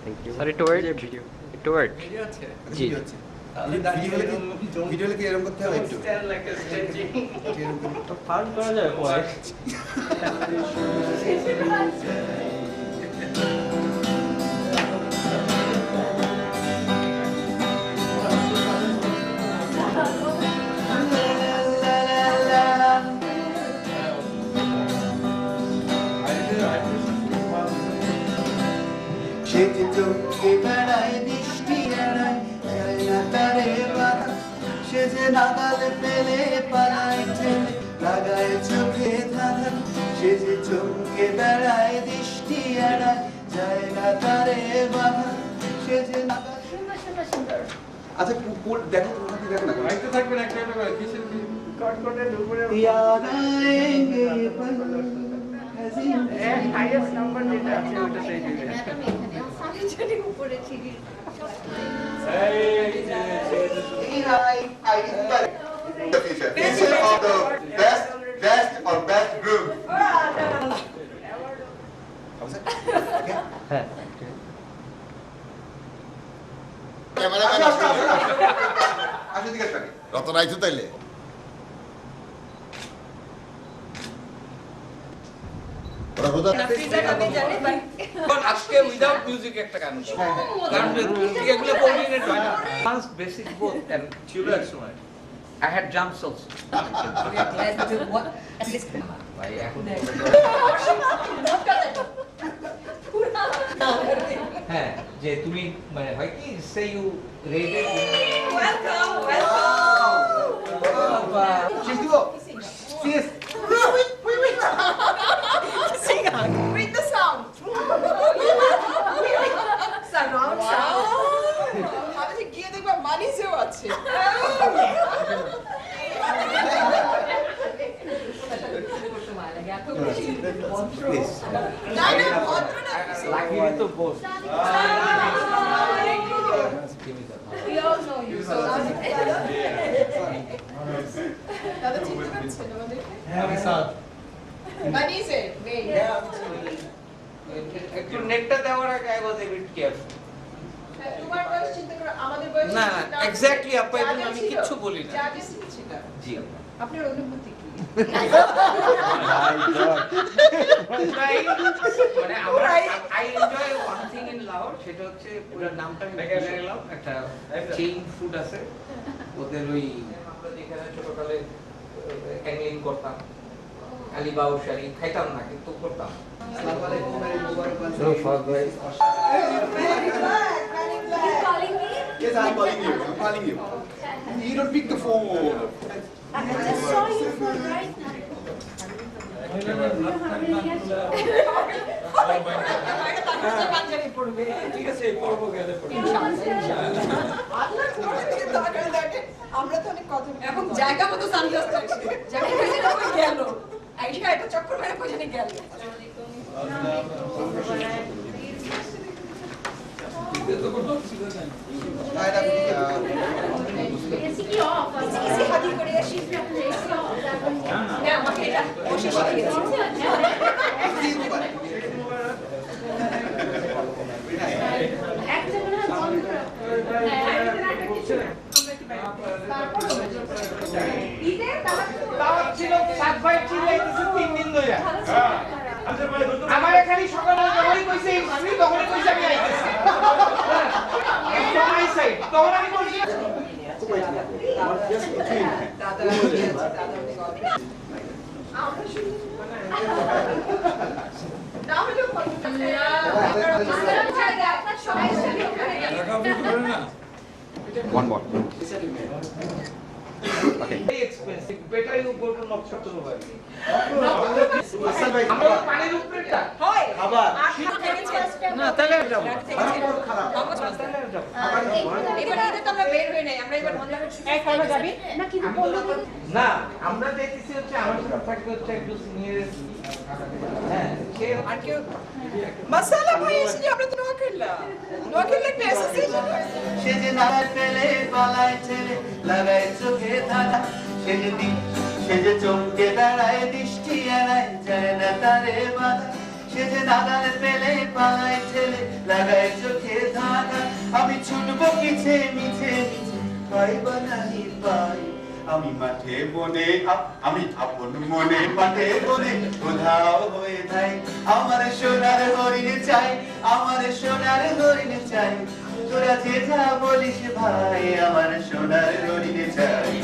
Thank you sorry two word video two word video আছে জি ভিডিওলে কি এরকম করতে হবে একটু স্টাইল লাইক স্ট্রেচিং ফার্ম করা যায় পরে সে যে চোখে বেড়ায় দৃষ্টি এড়ায় যায় না তারে বাধা সে যে নাগাল পেলে পালায় ঠেলে লাগায় চোখে ধাঁধা সে যে চোখে বেড়ায় দৃষ্টি এড়ায় যায় না তারে বাধা সে যে নাগাল আচ্ছা দেখো তোমাকে দেখো না আইতে থাকবেন একটা একটা করে কিসের কি কট কটে উপরে याद आएंगे पल হাইয়েস্ট নাম্বার যেটা আছে ওটা সেই দিবে The future. Future of the best or best group. হ্যাঁ Cameraman আসো দিকে আসো রতন আইছো তাইলে ওরা রোজা আজকে উইদাউট মিউজিক একটা গান কারণ এগুলো কোঅর্ডিনেট হয় না ফার্স্ট বেসিক বোথ এন্ড ছিল এক সময় I had jumps also. ভাই এখন হ্যাঁ যে তুমি মানে হয় কি সে you ready She's go. Yes. With the sound. Surround sound. আমি গিয়ে দেখবা মানিসেও আছে। না না ভদ্র না। লাকি তো বস We all know you. So দাদা চিন্তা করছেন আমাদের? আমি স্যার মানিসে, wait. একটু নেটটা দেওয়ার আগে I was a bit careful. তোমার বয়স চিন্তা করো আমাদের বয়স না না এক্স্যাক্টলি আপা এখন আমি কিচ্ছু বলি না যা ছিল জি আপা আপনার অনুভূতি কি মানে আমরা I enjoy one thing in Lahore সেটা হচ্ছে পুরো নামটা আমি ভুলে গেলাম একটা চেইন ফুড আছে ওদের ওই আমরা যেখানে ছোটকালে অ্যাংলিং করতাম আলিবাউ শাড়ি খাইতাম না কিন্তু করতাম আসসালামু আলাইকুম very mubarak. No, fuck, guys. calling me? Yes, I'm calling you. I'm calling you. You don't pick the phone. I just saw you for right now. ঠিক আছে পড়বো গেলে আমরা তো অনেক কথা এখন জায়গা মতো সানগ্লাস থাকছে জায়গা মতো গেল আইসা এটা চক্কর মেরে কোথায় গেল Basically off. ইসি হাতি করে আসি না আমাকে এটা বসে শিখিয়েছে একটা মনে হয় বন্ধ করো। ঈদে তাও ছিল 7 ভাই ছিল এই 3 দিন ধরে আমার এখানে সকালে যখনই কইছে আমি তখনই কইছে আমি আইতেছি এই মাই সাইড তখন আমি বলছি আমরা শুনি না হলে আপনার সবাই সাথে one more okay very expensive better you go to নকশাতুর ভাই আসল ভাই আমরা পানির উপরেটা হয় আবার না তাহলে যাব খারাপ এবার ঈদে তো আমরা বের হই নাই আমরা এবার অনলাইনে এক কারণে যাবি না কিন্তু বললো না আমরা দেখতেছি হচ্ছে আমার সাথে থাকবে হচ্ছে একটু সিনিয়র হ্যাঁ সে আর কেউ মশালা ভাই এসে আমরা তো নোয়াখালী একটা অ্যাসোসিয়েশন সে যে নাগাল পেলে পালায় ঠেলে লাগায় চোখে ধাঁধা সে যে চমকে বেড়ায় দৃষ্টি এড়ায় যায় না তারে বাধা সে যে নাগাল পেলে পায় ঠেলে লাগায় চোখে ধাঁধা আমি ছুটবো পিছে মিছে মিছে পাই বা নাহি পাই আমি মাঠে বনে আমি আপন মনে মাঠে বনে কোথাও হয়ে যাই আমার সোনার হরিণ চাই আমার সোনার হরিণ চাই তোরা যে যা বলিস ভাই আমার সোনার হরিণ চাই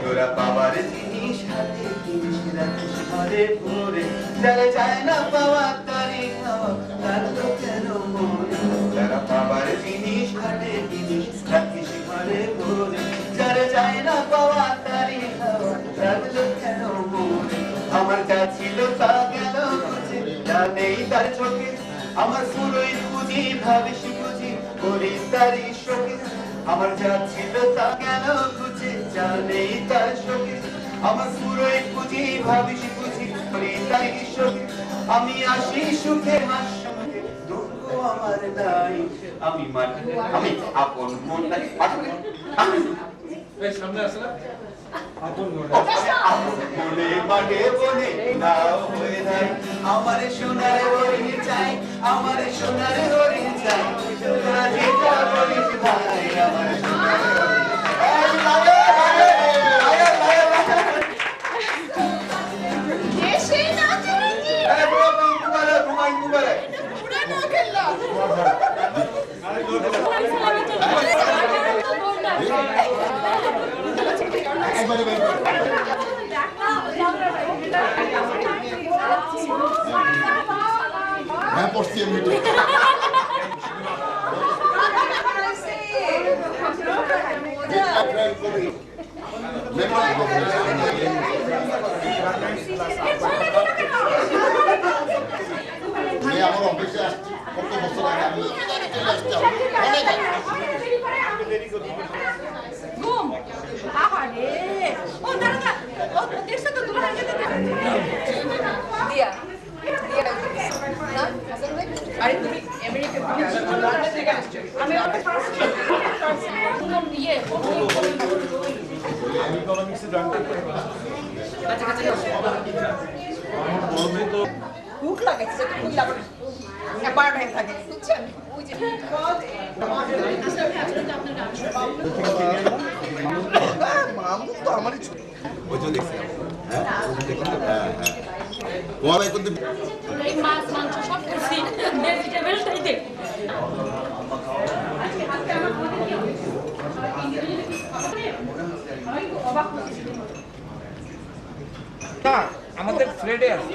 তোরা বাবার জিনিস হাতে জিনিস রাখিস ঘরে ভরে যারা চায় না পাওয়া তারে খাওয়া তার তো কেন মরে যারা বাবার জিনিস হাতে জিনিস রাখিস ঘরে ভরে যারা চায় না পাওয়া তারে খাওয়া তার তো কেন মরে আমার যা ছিল তা গেল বুঝে যা নেই তার চোখে আমার পুরোই বুঝি ভাবিস বুঝি করি তারই শোকে আমার যা ছিল তা গেল বুঝে যা নেই তার শোকে আমার পুরোই বুঝি ভাবিস বুঝি করি তারই শোকে আমি আসি সুখে হাসি দুঃখ আমার নাই আমি মাটি আমি আপন মন নাই সামনে আসলে মনে মাঠে বনে নাও হয়ে যায় আমার সোনার হরিণ চাই আমার সোনার হরিণ চাই তোরা যেটা বলিস ভাই আমার সোনার দেশে না চলেছি পুরানো খেললো হ্যাঁ পড়ছি এমনি আমার অফিসে আসছি কত বছর আগে আমি ঘুম আহারে ও দাঁড়া ও দেখছ তো তোমার হাতে দিয়া দিয়া না আরে তুমি আমেরিকা থেকে আসছো লন্ডন থেকে আসছো আমি ওটা ফার্স্ট নাম দিয়ে আমি ইকোনমিক্সে জয়েন করতে আচ্ছা আচ্ছা ভুক লাগাইছে তো ভুক লাগাবে একবার ব্যাগ থাকে বুঝছেন ওই যে মামুন তো আমারই ছোট ওজন দেখছিলাম হ্যাঁ দেখলাম হ্যাঁ হ্যাঁ তোমার ভাই কিন্তু এই মাছ মাংস সব করছি ভেজিটেবলটাই দেখ না আমাদের ফ্রেডে আছে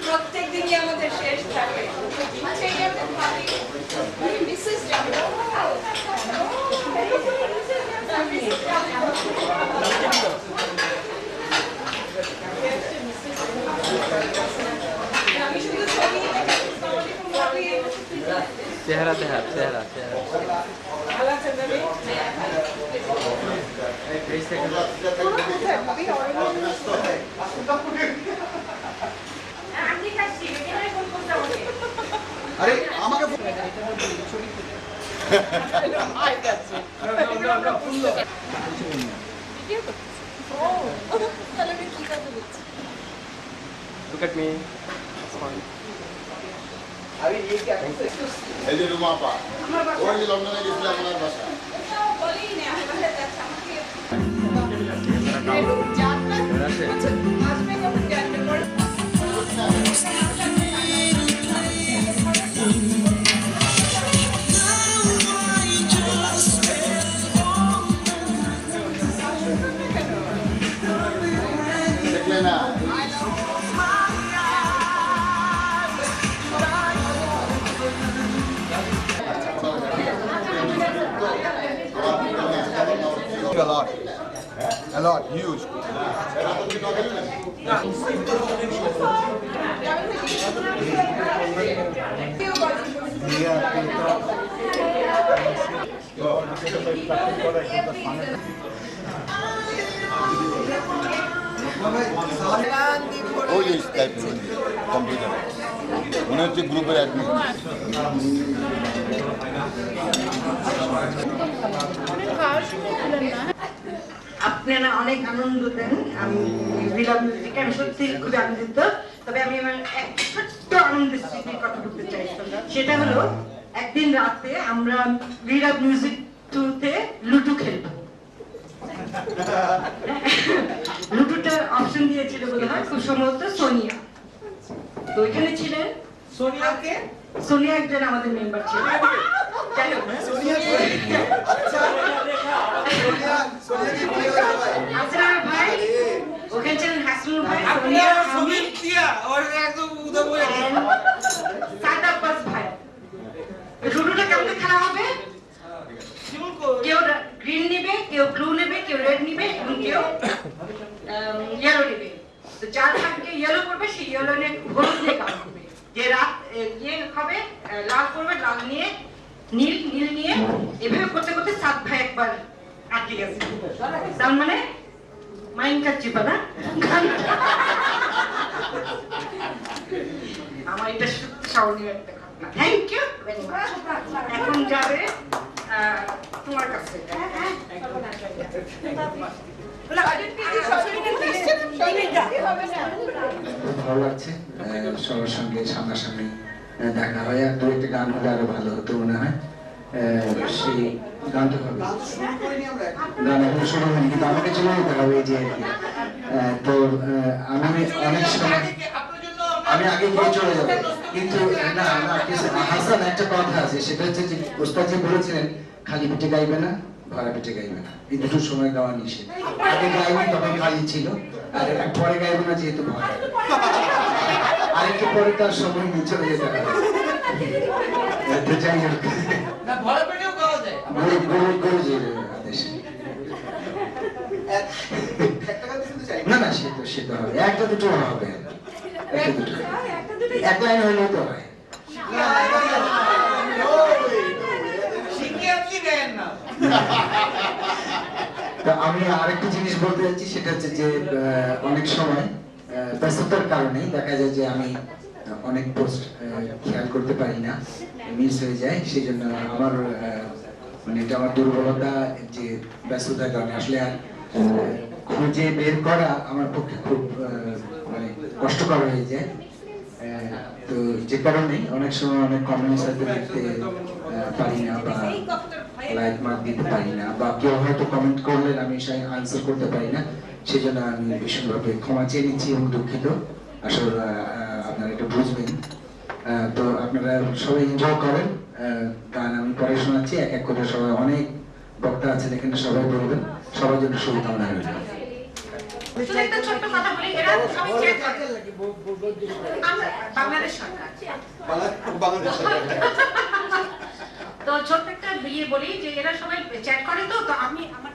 প্রত্যেক দিনই আমাদের শেষ থাকে আচ্ছা এই আমরা ভাবি মিসেস আমি শুধু ছবি চেহারা চেহারা চেহারা চেহারা ভালো আছেন রবি আরে আমাকে Look at me. It's fine. এই যে রুমা আপা ওই যে লন্ডনে গেছিলাম ওনার বাসা দেখলে না a lot, huge. ওই যে স্কাইপ কম্পিউটার মনে হচ্ছে গ্রুপের অ্যাডমিন আপনারা অনেক আনন্দ দেন। আমি বিলাপ মিউজিকে আমি সত্যি খুব আনন্দিত। তবে আমি আমার এক ছোট্ট আনন্দের স্মৃতির কথা বলতে চাই। সেটা হলো একদিন রাতে আমরা বিলাপ মিউজিক 2-তে লুডো খেলবো। লুডোটা অপশন দিয়েছিল বলে হয় খুব সম্ভবত সোনিয়া। তো ওইখানে ছিলেন সোনিয়াকে সোনিয়া একজন আমাদের মেম্বার ছিল। যাই হোক, হাসিনা ভাই, ওখানে ছিলেন হাসিনা ভাই, সোনিয়া, আমি, সাদ আব্বাস ভাই। লুডোটা কেমন খেলা হবে? কেউ গ্রিন নেবে, কেউ ব্লু নেবে, কেউ রেড নেবে এবং কেউ ইয়েলো নেবে। তো যার ভাগ্যে ইয়েলো করবে সেই ইয়েলো নিয়ে হলুদ নিয়ে কাজ করবে। যে রাত ইয়ে হবে লাল করবে, লাল নিয়ে নীল, নীল নিয়ে এভাবে করতে করতে সাত ভাই একবার আটকে গেছে। তার মানে মাইন্ড কাচ্ছি পানা। আমার এটা সত্যি স্মরণীয় একটা ঘটনা। Thank you very much. এখন যাবে তোমার কাছে। ভালো লাগছে সবার সঙ্গে সামনাসামনি দেখা হয়। আর দু একটা গান হলে আরো ভালো হতো মনে হয়। সেই গানটা হবে গান এখন শুরু হয়নি, কিন্তু আমাকে চলে যেতে হবে এই যে আর কি। তো আমি অনেক সময় আমি আগে গিয়ে চলে যাবো, কিন্তু না না হাসান একটা কথা আছে, সেটা হচ্ছে যে ওস্তাদ যে বলেছিলেন খালি পেটে গাইবে না, ভরা পেটে গাইবে না, এই দুটোর সময় গাওয়া নিষেধ। আগে গাইবে তবে খালি ছিল, আর পরে গাইবে না যেহেতু ভয়, আরেকটু পরে তার সময় নিয়ে চলে যেতে হবে। তো যাই হোক, আদেশ না না, সে তো হবে, একটা দুটো হবে, একটা দুটো এক লাইন হলেও তো হয়। তো আমি আরেকটা জিনিস বলতে যাচ্ছি, সেটা হচ্ছে যে অনেক সময় ব্যস্ততার কারণে দেখা যায় যে আমি অনেক পোস্ট খেয়াল করতে পারি না, মিস হয়ে যায়। সেই জন্য আমার মানে এটা আমার দুর্বলতা যে ব্যস্ততার কারণে আসলে আর খুঁজে বের করা আমার পক্ষে খুব মানে কষ্টকর হয়ে যায়। তো যে কারণে অনেক সময় অনেক কমেন্টস হয়তো লিখতে পারি না, বা লাইক মার্ক দিতে পারি না, বা কেউ হয়তো কমেন্ট করলেন আমি সেই আনসার করতে পারি না। সেই জন্য আমি ভীষণভাবে ক্ষমা চেয়ে নিচ্ছি এবং দুঃখিত। আসলে আপনারা এটা বুঝবেন। তো আপনারা সবাই এনজয় করেন গান। আমি পরে শোনাচ্ছি এক এক করে, সবাই অনেক বক্তা আছেন এখানে, সবাই বলবেন। সবার জন্য শুভকামনা রইল। একটা ছোট্ট কথা বলি, এরা সবাই চেক করে আমরা বাংলাদেশ সরকার। তো ছোট্ট একটা ইয়ে বলি যে এরা সবাই চ্যাট করে, তো তো আমি আমার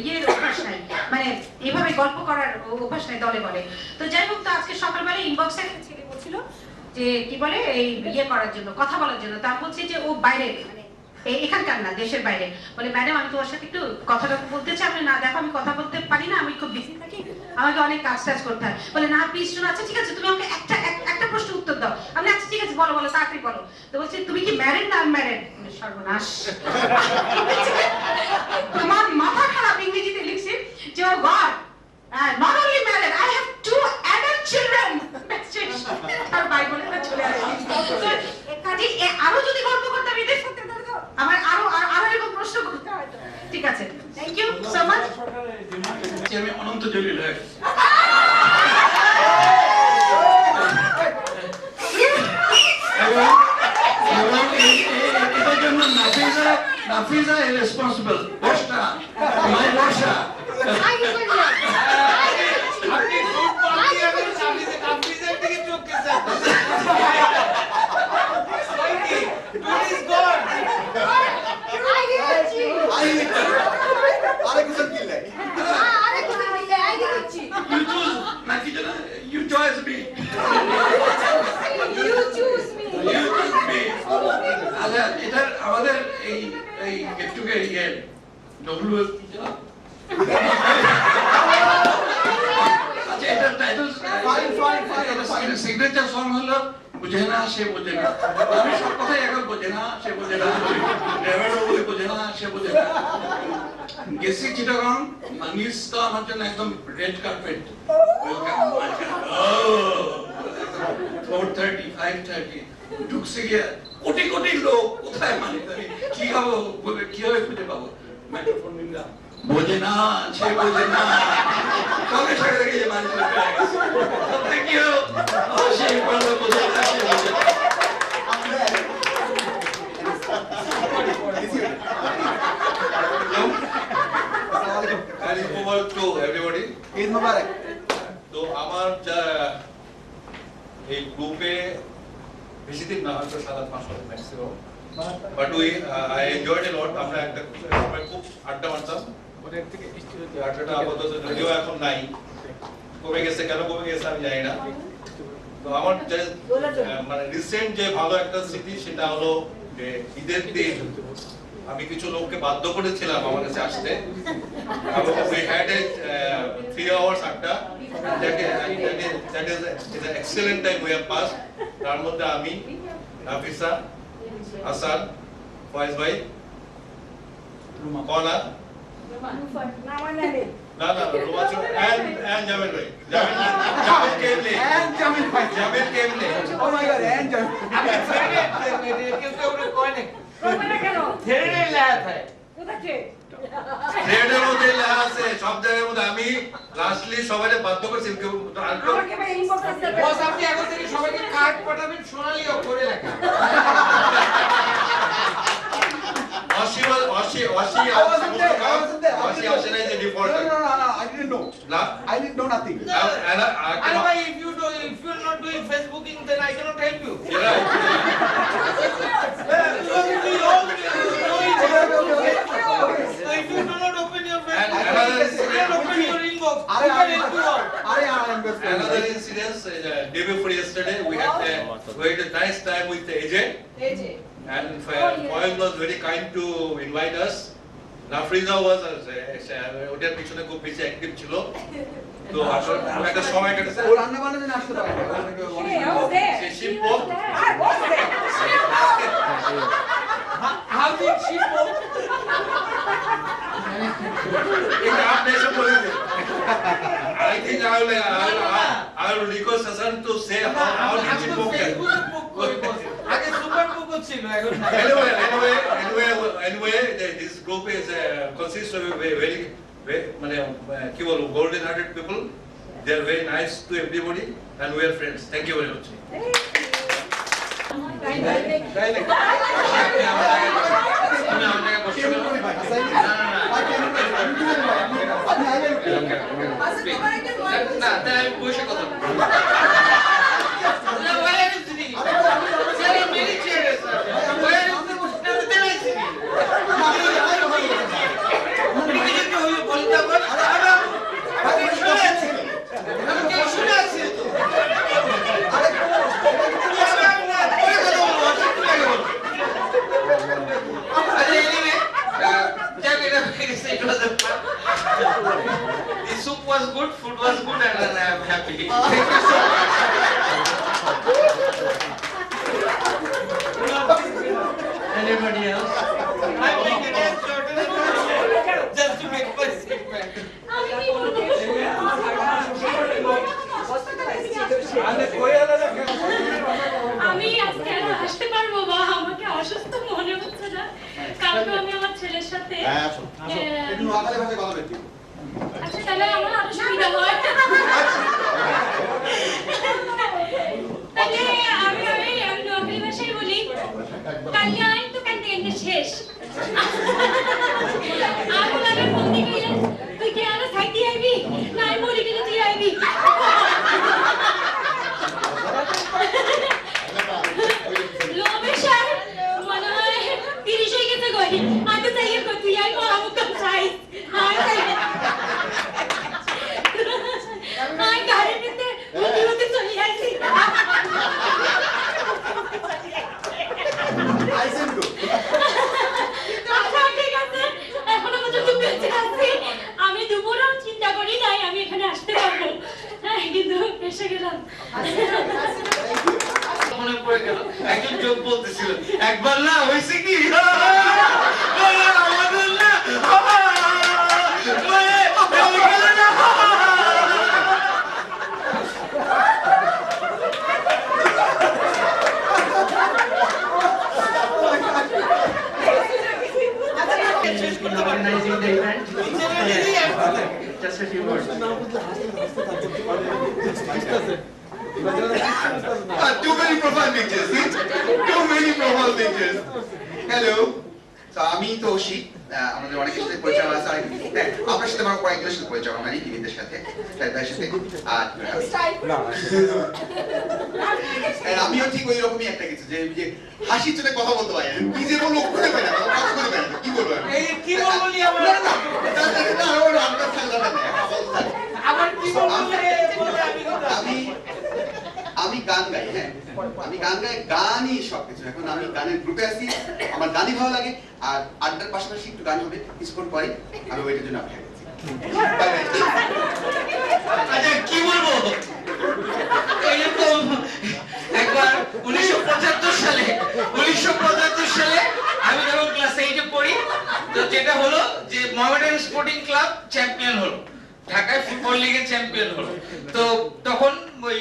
ইয়ের অভ্যাস নাই, মানে এইভাবে গল্প করার অভ্যাস নাই দলে বলে। তো যাই হোক, তো আজকে সকালবেলা ইনবক্সে একটা ছেলে বলছিল যে কি বলে এই ইয়ে করার জন্য, কথা বলার জন্য। তা বলছি যে ও বাইরে, মানে এখানকার না, দেশের বাইরে। বলে ম্যাডাম আমি তোমার সাথে একটু কথাটা বলতে চাই। আমি না, দেখো আমি কথা বলতে পারি না, আমি খুব বিজি থাকি, আমাকে অনেক কাজ টাজ করতে হয়। বলে না প্লিজ শোনো, আচ্ছা ঠিক আছে তুমি আমাকে একটা প্রশ্ন উত্তর দাও। আমি আচ্ছা ঠিক আছে বলো বলো, তাড়াতাড়ি বলো। তো বলছি তুমি কি ম্যারেড না আনম্যারেড? সর্বনাশ, তোমার মাথা খারাপ। ইংরেজিতে লিখছি যে oh God, not only married, I have 2 adult children. আর ভাই বলে চলে আসি। কাজে আরো যদি গল্প করতাম এদের সাথে, আমার আরো এরকম প্রশ্ন করতে হয়। ঠিক আছে, থ্যাংক ইউ সো মাচ। আমি অনন্ত জলিল হয়ে গেছি। এটার জন্য Nafiza responsible. Barsha, Barsha You choose me. আচ্ছা, এটা আমাদের এই গেট টুগেদার ইয়ে আচ্ছা, বুঝে না সে বোঝে না, আমি সব কথাই এখন বোঝে না সে বোঝে না, ড্রাইভারও বলে বোঝে না সে বোঝে না। গেছি চিটাগাং, নিউজ তো আমার জন্য একদম রেড কার্পেট, ওয়েলকাম 4:30 5:30 ঢুকছে গিয়ে কোটি কোটি লোক, কোথায় মানে আমি কি খাবো, কিভাবে খুঁজে পাবো, মাইক্রোফোন নিলাম, বোঝে না সে বোঝে না, সঙ্গে সঙ্গে দেখি যে মানুষ থ্যাংক ইউ, সে বোঝে না সে বোঝে না। to everybody. ঈদ মোবারক। তো আমার যা এই গ্রুপে বেশি দিন না, হয়তো 7-8 মাস maximum, but I enjoyed a lot. আমরা একটা সবাই খুব আড্ডা মারতাম, আড্ডাটা আপাতত যদিও এখন নাই, কমে গেছে, কেন কমে গেছে আমি জানি না। তো আমার মানে রিসেন্ট যে ভালো একটা স্মৃতি সেটা হলো যে ঈদের দিন আমি কিছু লোককে বাধ্য করেছিলাম আমার কাছে আসতে। We had a 3 hours আড্ডা, that is an excellent time we have passed. তার মধ্যে আমি, নাফিসা, হাসান, ফয়েজ ভাই, কলা, না রোমা ছিল, and জামিল ভাই, জামিল কেমনে, জামিল কেমনে, Oh my God, and John. আমি ফেরে কেউ কয় না ফেরে লেখা থাকে ট্রেডের মধ্যে লেখা আছে সব জায়গার মধ্যে। আমি লাস্টলি সবাইকে বাধ্য করেছি, বস আপনি এখন থেকে সবাইকে কার্ড পাঠাবেন সোনালী অক্ষরে লেখা। অসি আসে নাই যে default. No, I didn't know. I didn't know nothing. And why if you're not doing Facebooking, then I cannot help you. So if you do not open your Facebook, you can open your inbox. I can help you out. Another incident, day before yesterday, we had a nice time with the agent, and Foyle was very kind to invite us. Nafriza was ওটার পিছনে খুব বেশি active ছিল, তো আমরা একটা সময় কেটেছে। ও রান্না বান্না না আসতে পারে সে শিল্প How did she know? এটা আপনি এসে বলে দিন। I think I will request Hasan to say how did she book it. আগে সুপার বুক ছিল, এখন না। Anyway, this group is consists of very মানে কি বলবো, golden hearted people. They are very nice to everybody and we are friends. Thank you very much. The soup was good, food was good, and I am happy. Anybody else? I'm making it shorter than just to make myself back. আমি আজকে আর আসতে পারবো বা আমাকে অসুস্থ মনে হচ্ছে না, কালকে আমি আমার ছেলের সাথে একটু নোয়াখালী ভাষায় কথা বলছি। আচ্ছা তাহলে আমার আরো সুবিধা হয়। তাহলে আমি নোয়াখালী ভাষায় বলি, কালিয়ান তো কান্দি শেষ আমি ফোন দিয়ে তুই কি আরো সাইড আইবি না আমি বলি গেলে তুই আইবি। লোবেশার মনে হয় 30 হয়ে গেছে গই, আমি তাই করতে যাই মামু কাম চাই আর তাই আই গাড়ি নিতে উঠে চলে আসি। আইসেন তো আচ্ছা ঠিক আছে, এখনো পর্যন্ত বেঁচে আছি, আমি দুপুরেও চিন্তা করি নাই আমি এখানে আসতে পারবো, কিন্তু এসে গেলাম। মনে পড়ে গেল একজন যোগ বলতেছিল একবার না হয়েছে কি আমাদের না Organizing the event. Just a few words. Too many profile pictures. Too many profile pictures. Hello. তো আমি তৌশিক, আমাদের অনেকের সাথে পরিচয় আছে, হ্যাঁ আপনার সাথে আমার কয়েকজনের সাথে পরিচয় আমার টিভিদের সাথে, ভাইয়ের সাথে। আর আমিও ঠিক ওই রকমই একটা কিছু যে হাসির চোখে কথা বলতে পারি কি যে বলবো খুঁজে পাই না, কথা বলতে পারি না, কি বলবো এই কি বলবো নি আমরা আবার কি বলবো আমি গান গাই, হ্যাঁ আমি গান গাই, গানই সবকিছু। এখন আমি গানের গ্রুপে আছি, আমার গানই ভালো লাগে, আর আড্ডার পাশাপাশি একটু গান হবে কিছুক্ষণ পরে, আমি ওইটার জন্য অপেক্ষা করছি। আচ্ছা কি বলবো, এইরকম একবার 1975 সালে আমি যখন ক্লাস 8 পড়ি, তো যেটা হলো যে মোহামেডান স্পোর্টিং ক্লাব চ্যাম্পিয়ন হলো, ঢাকায় ফুটবল লিগের চ্যাম্পিয়ন হলো। তো তখন ওই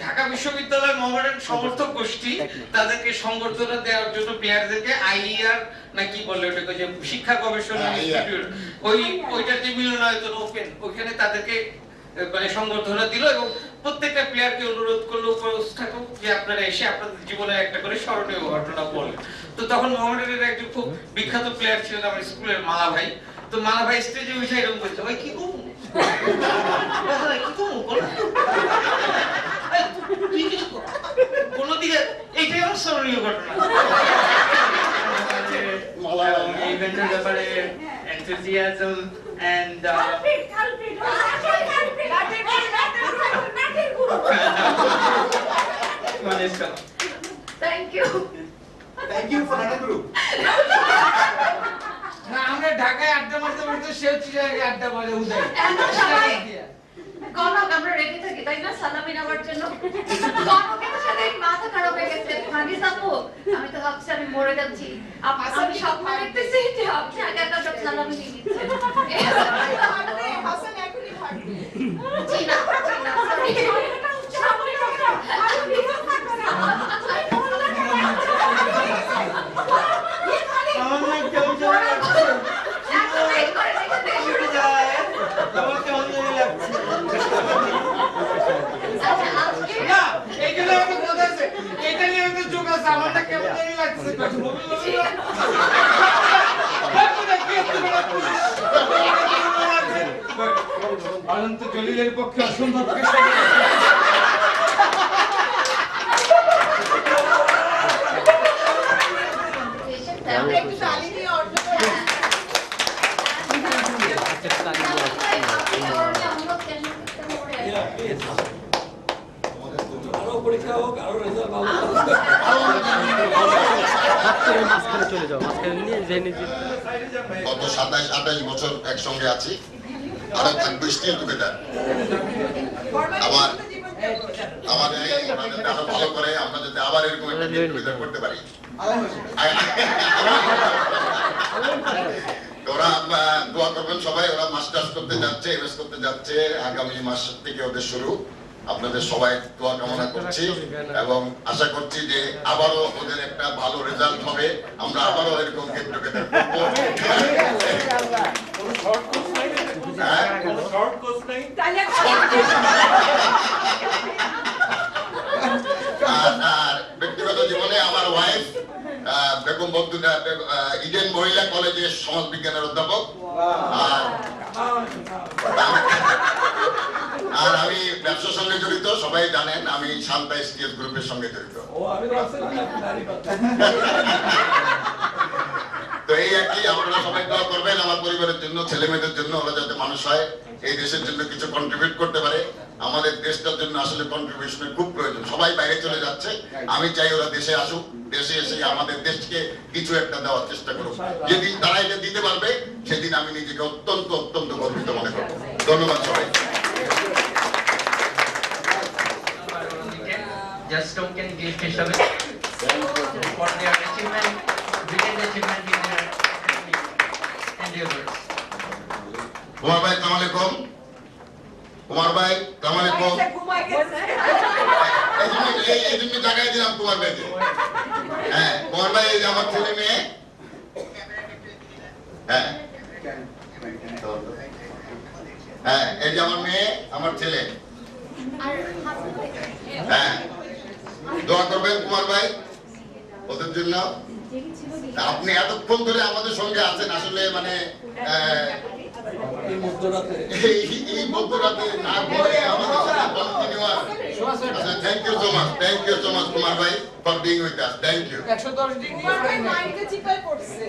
ঢাকা বিশ্ববিদ্যালয়ের মোহামেডান সমর্থক গোষ্ঠী তাদেরকে সংবর্ধনা দেওয়ার জন্য প্লেয়ারদেরকে আইইআর না কি বলে ওটাকে, যে শিক্ষা গবেষণা ইনস্টিটিউট, ওইটার যে মিলনায়তন ওপেন, ওখানে তাদেরকে মানে সংবর্ধনা দিল এবং প্রত্যেকটা প্লেয়ারকে অনুরোধ করলো উপস্থাপক যে আপনারা এসে আপনাদের জীবনের একটা করে স্মরণীয় ঘটনা বলেন। তো তখন মোহামেডানের একজন খুব বিখ্যাত প্লেয়ার ছিলেন আমার স্কুলের মালা ভাই। তো মালা ভাই স্টেজে উঠে এরকম বলছে, ভাই কি করবো কোনদিকে, এইটাই আমার স্মরণীয় ঘটনা। ইভেন্টের ব্যাপারে enthusiasm and Thank you. Thank you for another group. না আমরা ঢাকায় আড্ডা মারতে মারতে সেও চিড়িয়াখানায় আড্ডা মারে উদয়। কনক আমরা রেডি থাকি তাই না সালামি নেওয়ার জন্য? কনকের সাথে মাথা খারাপ হয়ে গেছে। হানিস আপু, আমি তো ভাবছি আমি মরে যাচ্ছি। আমি স্বপ্ন দেখতেছি যে আপনি আগে একটা সব সালামি নিয়ে নিচ্ছেন। হাসান এখনই ভাববে। জি না, সরি। সামনে কথা। আমি ভিডিও থাকবো না। আমার কেউ যায় তোমার কেমন জানি লাগছে না, এইগুলো আমি বলতেছি, এটা নিয়ে আমি তো যোগ আছে, আমারটা কেমন জানি লাগছে অনন্ত জলিলের পক্ষে অসম্ভব চলে যাও মাঝখানে নিয়ে যে নিজে গত 27-28 বছর একসঙ্গে আছি, আরো থাকবো স্টিল টুগেদার। আমার আরো ভালো করে আমরা যাতে আবার এরকম একটা গেট টুগেদার করতে পারি। ওরা দোয়া করবেন সবাই, ওরা মাস্টার্স করতে যাচ্ছে, এমএস করতে যাচ্ছে, আগামী মাস থেকে ওদের শুরু। আপনাদের সবাই দোয়া কামনা করছি এবং আশা করছি যে আবারও ওদের একটা ভালো রেজাল্ট হবে, আমরা আবারও এরকম গেট টুগেদার করবো। আর ব্যক্তিগত জীবনে আমার ওয়াইফ বেগম বদরুন্নেসা ইডেন মহিলা কলেজের সমাজ বিজ্ঞানের অধ্যাপক, আর আমি ব্যবসার সঙ্গে জড়িত, সবাই জানেন আমি শান্তা এসটিএস গ্রুপের সঙ্গে জড়িত। তো এই একই, আপনারা সবাই দোয়া করবেন আমার পরিবারের জন্য, ছেলে মেয়েদের জন্য, ওরা যাতে মানুষ হয়, এই দেশের জন্য কিছু কন্ট্রিবিউট করতে পারে। আমাদের দেশটার জন্য আসলে কন্ট্রিবিউশনের খুব প্রয়োজন। সবাই বাইরে চলে যাচ্ছে, আমি চাই ওরা দেশে আসুক, দেশে এসে আমাদের দেশকে কিছু একটা দেওয়ার চেষ্টা করুক। যেদিন তারা এটা দিতে পারবে সেদিন আমি নিজেকে অত্যন্ত অত্যন্ত গর্বিত মনে করব। ধন্যবাদ সবাই। জাস্ট টোকেন গিফট হিসাবে for their achievement, brilliant achievement in their endeavors. Kumar ভাই আসসালামু আলাইকুম। কুমার ভাই আসসালামু আলাইকুম। এই জন্য জায়গায় দিলাম কুমার ভাইকে। হ্যাঁ কুমার ভাই এই যে আমার ছেলে মেয়ে। হ্যাঁ হ্যাঁ এই যে আমার মেয়ে আমার ছেলে। হ্যাঁ দোয়া করবেন কুমার ভাই ওদের জন্য। আপনি এতক্ষণ ধরে আমাদের সঙ্গে আছেন আসলে মানে এই মধ্যরাতে না ঘুরে আমাদের সাথে continuous. Thank you so much Kumar ভাই for being with us. Thank you. 110 degree মাইন্ডে চিপাই পড়ছে।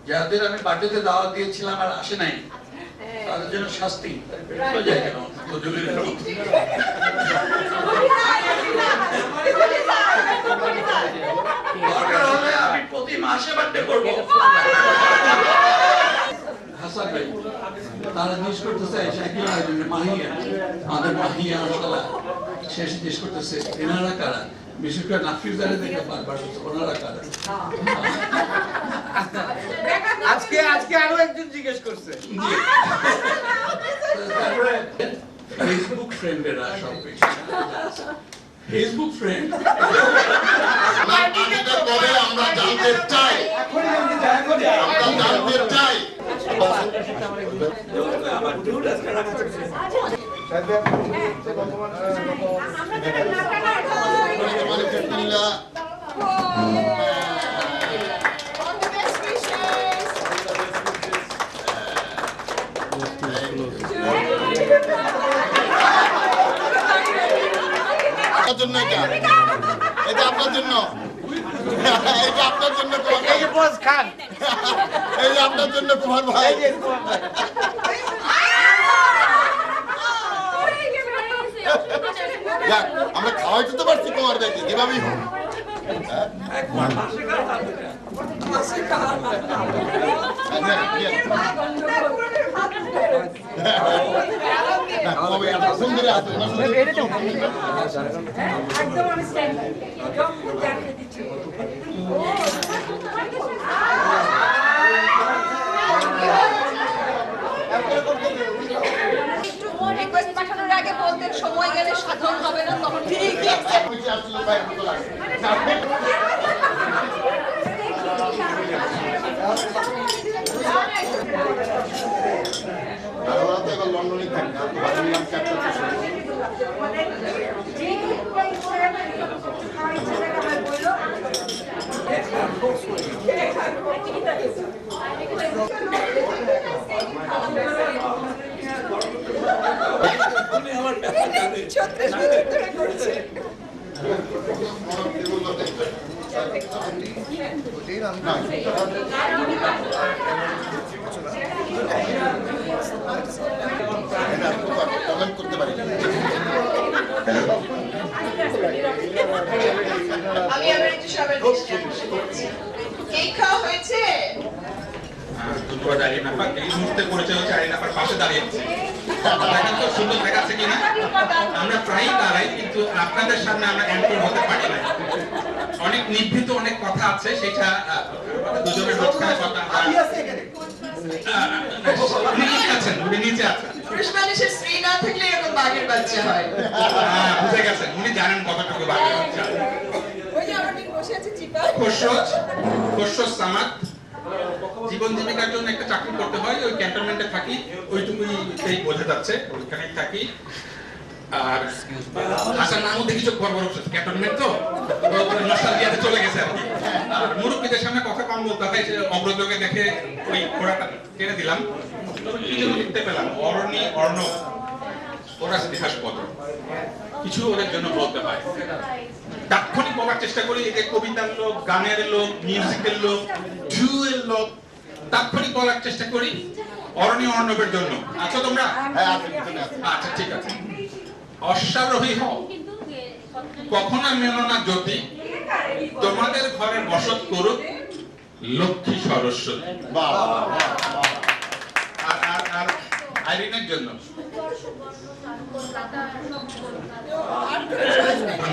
যাদের আমি বার্থডেতে দাওয়াত দিয়েছিলাম আর আসে নাই তাদের জন্য শাস্তি হয়ে যায় কেন দুজনের দরকার হলে আমি প্রতি মাসে বার্থডে করবো। হাসান ভাই তারা জিজ্ঞেস করতেছে শাকিল মাহিয়া আমাদের মাহিয়া মাশাআল্লাহ শেষ জিজ্ঞেস করতেছে এনারা কারা, বিশেষ করে নাফিজারে দেখে বারবার ওনারা কারা। আজকে আরো একজন জিজ্ঞেস করছে। তারপরে ফেসবুক ফ্রেন্ডেরা সব ফেসবুক ফ্রেন্ড আমরা জানতে চাই জন্য এটা আপনার জন্য এটা আপনার জন্য এই যে বস খান এই যে আপনার জন্য কুমার ভাই আমরা খাওয়াই দিতে পারছি কুমার ভাইকে যেভাবেই হোক। রিকোয়েস্ট পাঠানোর আগে বলতেন সময় গেলে সাধন হবে না, তখন ঠিক লন্ডনে থাকি কমেন্ট করতে পারি। আমি আবার একটু সবার দৃষ্টি আকর্ষণ করছি। কেক খাওয়া হয়েছে? দুপুরে দাঁড়িয়ে না এই মুহূর্তে পরিচয় হচ্ছে আরিনাফার পাশে দাঁড়িয়ে আছে। দেখেন তো সুন্দর দেখাচ্ছে কিনা। আমরা প্রায়ই দাঁড়াই কিন্তু আপনাদের সামনে আমরা এন্টার হতে পারি না। অনেক নিভৃত অনেক কথা আছে সেটা দুজনের মাঝখানে কথা। উনি নিচে আছেন। পুরুষ মানুষের স্ত্রী না থাকলে এরকম বাঘের বাচ্চা হয়। বুঝে গেছেন উনি জানেন কতটুকু বাঘের বাচ্চা। ওই যে আমরা বসে আছি চিপা। খোরশদ সামাদ জীবন জীবিকার জন্য একটা চাকরি করতে হয়, ওই ক্যান্টনমেন্টে থাকি, ওইটুকুই বোঝা যাচ্ছে, ওইখানেই থাকি। আর হাসান মাহমুদ কিছু বড় বড় ক্যান্টনমেন্ট তো নস্টালজিয়াতে চলে গেছে আর কি। আর মুরব্বীদের সামনে কথা কম বলতে হয়, অগ্রযোগে দেখে ওই ঘোড়াটা টেনে দিলাম। কিছু লিখতে পেলাম অরণি অর্ণব ওরা ইতিহাস পত্র কিছু ওদের জন্য বলতে হয়। তাৎক্ষণিক বলার চেষ্টা করি, এই যে কবিতার লোক, গানের লোক, মিউজিকের লোক, জুয়ের লোক, তাৎক্ষণিক বলার চেষ্টা করি অরণি অর্ণবের জন্য। আচ্ছা তোমরা? আচ্ছা ঠিক আছে। অশ্বারোহী হও, কখনো মেলো না জ্যোতি, তোমাদের ঘরে বসত করুক লক্ষ্মী সরস্বতী। আর আইরিনের জন্য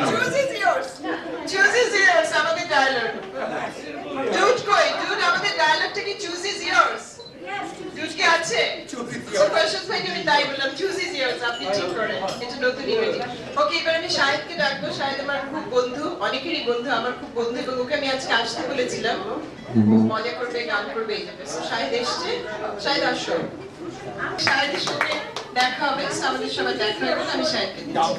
Choose is yours. Choose is yours. আমাদের ডায়লগ। Dude কই? Dude আমাদের ডায়লগটা কি choose is yours? Dude কি আছে? So questions ভাইকে আমি তাই বললাম choose is yours. আপনি ঠিক করেন। এটা নতুন ইমেজিং। ওকে এবার আমি শাহেদকে ডাকবো। শাহেদ আমার খুব বন্ধু, অনেকেরই বন্ধু, আমার খুব বন্ধু এবং ওকে আমি আজকে আসতে বলেছিলাম। মজা করবে, গান করবে এই জন্য। So শাহেদ এসছে। শাহেদ আসো। শাহেদের সঙ্গে দেখা হবে, আমাদের সবাই দেখা হবে, আমি শাহেদকে দিচ্ছি।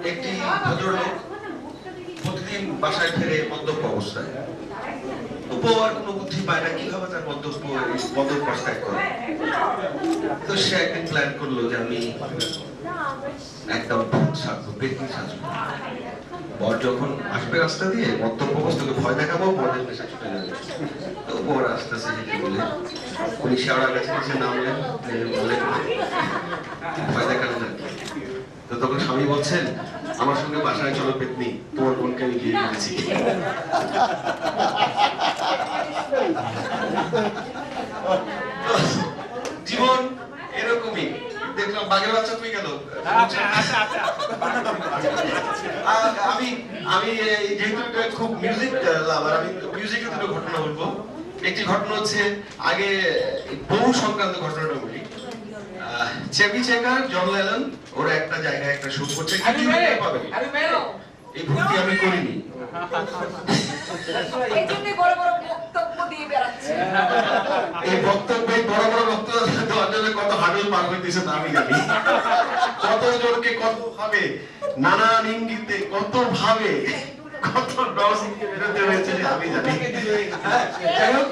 একটি ভদ্রলোক প্রতিদিন বাসায় ফেরে মদ্যপ অবস্থায়, উপহার কোনো বুদ্ধি পায় না কিভাবে তার মদ্যপ অবস্থায় করে। তো সে একদিন প্ল্যান করলো যে আমি একদম ভূত সাজবো, পেতনি সাজবো। বর যখন আসবে রাস্তা দিয়ে মদ্যপ অবস্থাকে ভয় দেখাবো, বরের নেশা ছুটে যাবে। তো বর আস্তে আস্তে হেঁটে গেলে উনি শেওড়া গাছে নিচে নামলেন, বললেন ভয় দেখালেন আর কি। তো তখন স্বামী বলছেন, আমার সঙ্গে বাসায় চলো পেতনি, তোমার বোনকে আমি বিয়ে করেছি। জীবন এরকমই। দেখলাম বাঘের বাচ্চা তুমি গেল। আমি যেহেতু খুব মিউজিক লাভার, আমি মিউজিকের দুটো ঘটনা বলবো। একটি ঘটনা হচ্ছে, আগে বহু সংক্রান্ত ঘটনাটা বলি। চেবি চেকার, জন লেনন ওরা একটা জায়গায় একটা শুট করছে, এই ভুলটি আমি করিনি। এই বক্তব্যে বড় বড় বক্তব্য দেওয়ার জন্য কত হাডল পার হইতেছে তা আমি জানি। কত জনকে কত ভাবে, নানান ইঙ্গিতে কত ভাবে, কত ডসিংকে বেরোতে হয়েছে আমি জানি। যাই হোক,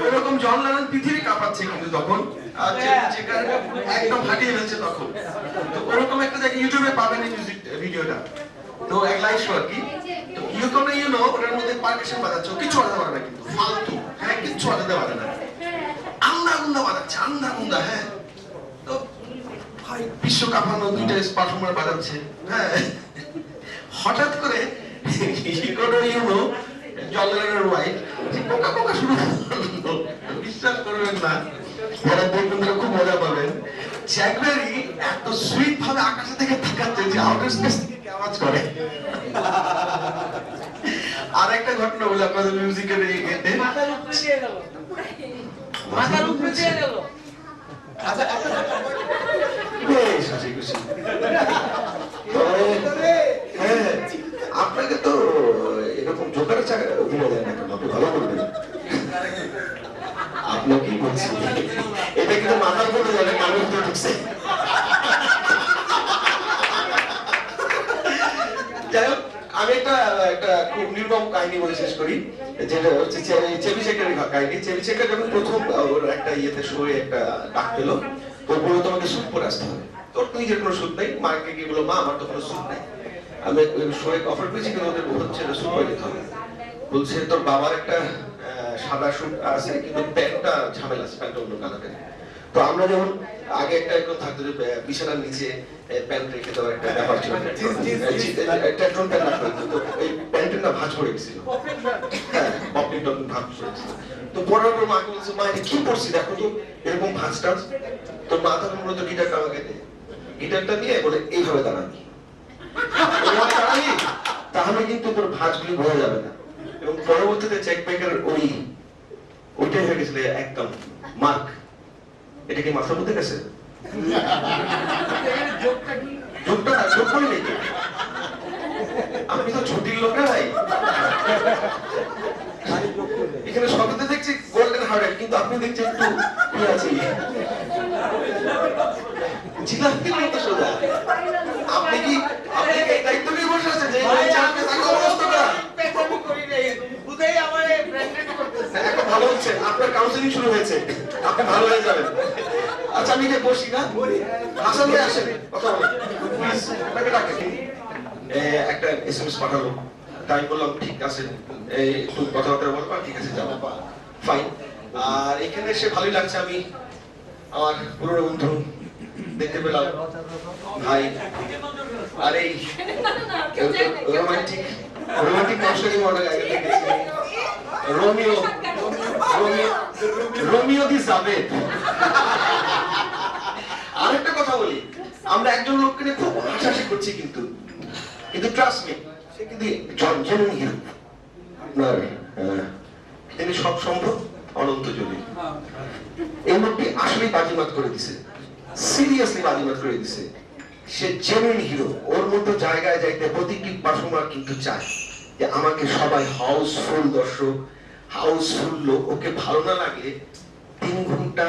এরকম জন লেনন পৃথিবী কাঁপাচ্ছে কিন্তু তখন, একদম ফাটিয়ে ফেলছে তখন। তো ওরকম একটা জায়গায় ইউটিউবে পাবেন এই মিউজিক ভিডিওটা। তো এক লাইভ শো আর কি। তো ওটার মধ্যে পারকাশন বাজাচ্ছে, কিছু বাজাতে পারে না কিন্তু ফালতু, হ্যাঁ কিছু বাজাতে পারে না, আন্দা গুন্দা বাজাচ্ছে, আন্দা গুন্দা। হ্যাঁ, তো ভাই বিশ্ব কাঁপানো দুইটা পারফর্মার বাজাচ্ছে। হ্যাঁ, হঠাৎ করে জন লেননের ওয়াইফ পোকা পোকা শুরু করলো। বিশ্বাস করবেন না, যারা দেখবেন তারা খুব মজা পাবেন। জ্যাক বেরি এত সুইট ভাবে আকাশে থেকে তাকাচ্ছে যে আউটার স্পেস থেকে কি আওয়াজ করে। আর একটা ঘটনা বলে আপনাদের মিউজিকের এতে মাথার উপরে দিয়ে গেল, মাথার উপরে দিয়ে গেল। আচ্ছা বেশ হাসি খুশি। হ্যাঁ, আপনাকে তো এরকম জোকারের চাকা অভিনয় দেয় না কেন? আপনি ভালো করবেন। আপনাকে বলছি, এটা কিন্তু মাথার উপরে যাবে, কানের ভিতরে ঢুকছে। যাই হোক, আমি একটা খুব নির্মম কাহিনী বলে শেষ করি, যেটা হচ্ছে চেবি চেকারের কাহিনী। চেবি চেকার যখন প্রথম ওর একটা ইয়েতে শোয়ে একটা ডাক পেলো, তোর বললো তোমাকে স্যুট পরে আসতে হবে। তোর তো নিজের কোনো স্যুট নেই, মাকে গিয়ে বললো মা আমার তো কোনো স্যুট নেই। আমি শোয়ে অফার করেছি কিন্তু ওদের হচ্ছে স্যুট পরে দিতে হবে। বলছে তোর বাবার একটা সাদা স্যুট আছে কিন্তু প্যান্টটা ঝামেলা আছে, প্যান্টটা অন্য কালারের। তো আমরা যখন আগে একটা এরকম থাকতো যে বিছানার নিচে প্যান্ট রেখে দেওয়ার একটা ব্যাপার ছিল, টেট্রন প্যান্ট রাখা হতো। তো এই প্যান্টের না ভাঁজ পড়ে গেছিল, হ্যাঁ পপলিং টপলিং ভাঁজ পড়ে গেছিল। তো পড়ার পর মাকে বলছে মা এটা কি পড়ছি দেখো তো এরকম ভাঁজ টাজ। তোর মা তখন বলতো গিটারটা আমাকে দে। গিটারটা নিয়ে বলে এইভাবে দাঁড়াবি, দাঁড়াবি তাহলে কিন্তু তোর ভাঁজগুলি বোঝা যাবে না। এবং পরবর্তীতে চেক ব্যাকের ওইটাই হয়ে গেছিল একদম মার্ক। এটা কি মাথার মধ্যে গেছে? যোগ করি নাকি? আমি তো ছুটির লোক না ভাই। এখানে সবাই দেখছি গোল্ডেন হার্টেড, কিন্তু আপনি দেখছেন একটু কি আছে জিলাপির মতো সোজা। আপনি কি দায়িত্ব নিয়ে বসে আছেন যে এখন ভালো হচ্ছে, আপনার কাউন্সিলিং শুরু হয়েছে, আপনি ভালো হয়ে যাবেন। আচ্ছা আমি যে বসি না, হাসান ভাই আসেন কথা বলি প্লিজ, আপনাকে ডাকে। একটা এসএমএস পাঠালো, তাই বললাম ঠিক আছে একটু কথাবার্তা বলবো, ঠিক আছে যাবো, ফাইন। আর এখানে এসে ভালোই লাগছে, আমি আমার পুরনো বন্ধু দেখতে পেলাম ভাই। আর এই রোমান্টিক মানুষটাকে অনেক আগে দেখেছি, রোমিও দি জাভেদ। আমরা একজন লোককে নিয়ে খুব হাসাহাসি করছি কিন্তু ট্রাস্ট মি, সে কিন্তু জেনুইন হিরো। আপনার তিনি সব সম্ভব অনন্ত জলি। এই লোকটি আসলেই বাজিমাত করে দিছে, সিরিয়াসলি বাজিমাত করে দিছে। সে জেনুইন হিরো। ওর মতো জায়গায় যাইতে প্রতিটি পারফর্মার কিন্তু চায় যে আমাকে সবাই হাউসফুল দর্শক, হাউসফুল লোক, ওকে ভালো না লাগে 3 ঘন্টা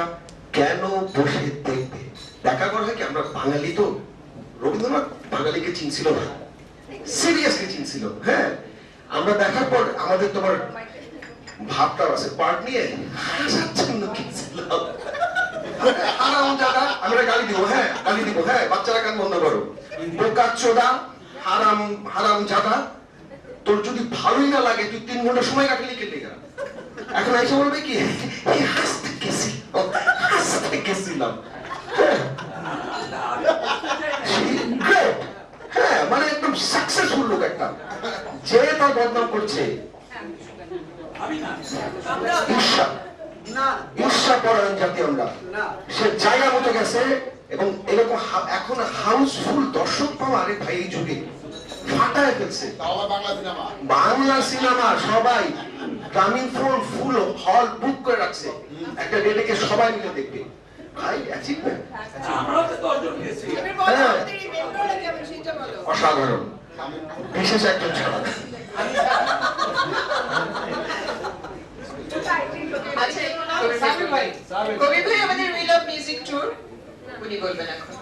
কেন বসে দেখবে? দেখা করা হয় কি, আমরা বাঙালি তো, রবীন্দ্রনাথ বাঙালিকে চিনছিল না, সিরিয়াসলি চিনছিল। হ্যাঁ, আমরা দেখার পর আমাদের তোমার ভাবটা আছে পার্ট নিয়ে হাসার জন্য কিনছিলাম। হারাম জাদা, আমরা গালি দিব, হ্যাঁ গালি দিব, হ্যাঁ বাচ্চারা কান বন্ধ করো, বোকা চোদা, হারাম জাদা, তোর যদি ভালোই না লাগে তুই 3 ঘন্টা সময় কাটলি কেটে গেল। এখন এসে বলবে কি হাসতে গেছিলাম। হ্যাঁ, মানে একদম সাকসেসফুল লোক একটা, যে তার বদনাম করছে ঈর্ষাপরায়ণ জাতি আমরা। সে জায়গা মতো গেছে এবং এরকম এখন হাউসফুল দর্শক পাওয়া, আরে ভাই এই যুগে ফাটায় ফেলছে। বাংলা সিনেমা সবাই গ্রামীণ ফোন ফুল হল বুক করে রাখছে, একটা ডেটে সবাই মিলে দেখবে। ভাই অ্যাচিভমেন্ট, অসাধারণ, বিশেষ একজন ছাড়া। কবি ভাই আমাদের উই লাভ মিউজিক ট্যুর উনি বলবেন এখন।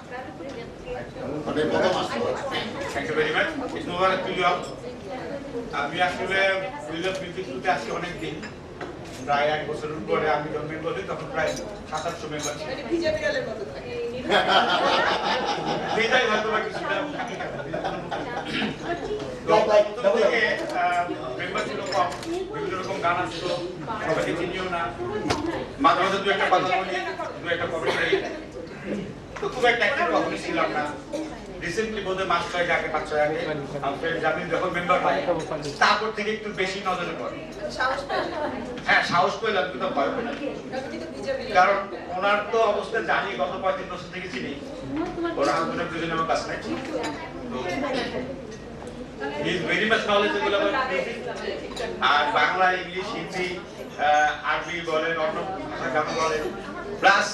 Thank you very much. It's মোবারক টু ইউ অল। আমি আসলে উই লাভ মিউজিক ট্যুরতে আসি অনেক দিন, প্রায় 1 বছরের উপরে। আমি যখন মেম্বার হই তখন প্রায় 700 মেম্বার ছিল। ভিজা বিড়ালের মতো থাকে। সেটাই হয়তো বা কিছুটা থাকি না। প্রথম থেকে মেম্বার ছিল কম, বিভিন্ন রকম গান আসতো, সবাইকে চিনিও না, মাঝে মাঝে 2-1টা কথা বলি, 2-1টা কমেন্টারি, তো খুব একটা অ্যাক্টিভ কখনই ছিলাম না। রিসেন্টলি বোধহয় মাস 6 আগে 5-6 আগে আমার ফ্রেন্ড আমি যখন মেম্বার হই তারপর থেকে একটু বেশি নজরে পড়ে। হ্যাঁ, সাহস পেলাম কিন্তু ভয় পেলাম, কারণ ওনার তো অবস্থা জানি, গত 35 বছর থেকে চিনি। ওরা আমাদের দুজনে আমার কাছে নাই, তো he is very much knowledgeable about music. আর বাংলা, ইংলিশ, হিন্দি, আরবি বলেন, অন্য ভাষা গান বলেন, প্লাস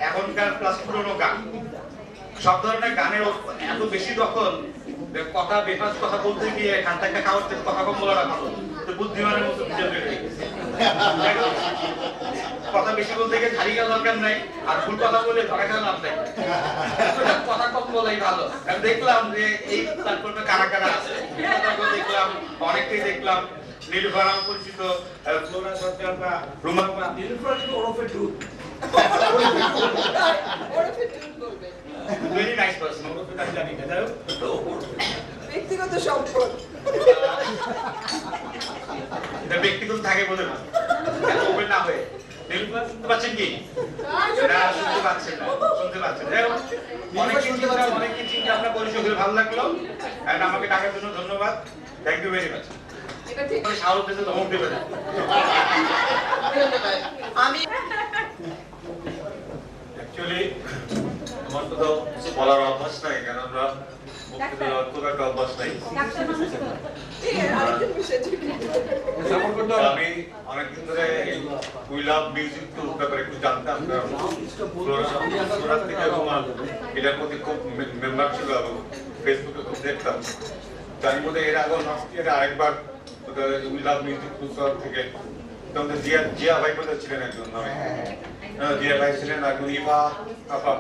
এখনকার প্লাস পুরোনো গান, সব ধরনের গানের এত বেশি দখল, কথা বেফাস কথা বলতে গিয়ে খানটাকে খাওয়ার থেকে কথা কম বলাটা ভালো, তো বুদ্ধিমানের মতো খুঁজে বের হয়ে গেছে। কথা বেশি বলতে গিয়ে ধারি গেল দরকার নাই, আর ভুল কথা বলে ধরা খেলা লাভ নাই, কথা কম বলাই ভালো। আমি দেখলাম যে এই প্ল্যাটফর্মে কারা কারা আছে, দেখলাম অনেককেই দেখলাম, নীলুফার পরিচিত, ফ্লোরা সরকার, রুমা, নীলুফার কিন্তু ওরফে দুধ, very nice person, ওরফে আমি জানি না, ব্যক্তিগত সম্পদ, এটা ব্যক্তিগত থাকে বলে না, ওপেন না হয়ে। নীলুফার শুনতে পাচ্ছেন কি? শুনতে পাচ্ছেন না, শুনতে পাচ্ছেন। অনেক চিন্তা আপনার পরিচয় করে ভালো লাগলো, and আমাকে ডাকার জন্য ধন্যবাদ, থ্যাংক ইউ ভেরি মাচ। সাহস পেতে ধমক দেবে না। আমি অ্যাকচুয়ালি আমার তো কিছু বলার অভ্যাস নাই, কারণ আমরা মুক্তি দেওয়ার খুব একটা অভ্যাস নাই। আমি অনেকদিন ধরে উই লাভ মিউজিক ট্যুর ব্যাপারে একটু জানতাম, এটার প্রতি খুব মেম্বার ছিল এবং ফেসবুকে খুব দেখতাম। তার মধ্যে এর আগে আরেকবার উই লাভ মিউজিক ট্যুর থেকে তখন জিয়া ভাই বোধহয় ছিলেন একজন, জিয়া ভাই ছিলেন, একজন ইভা আপা,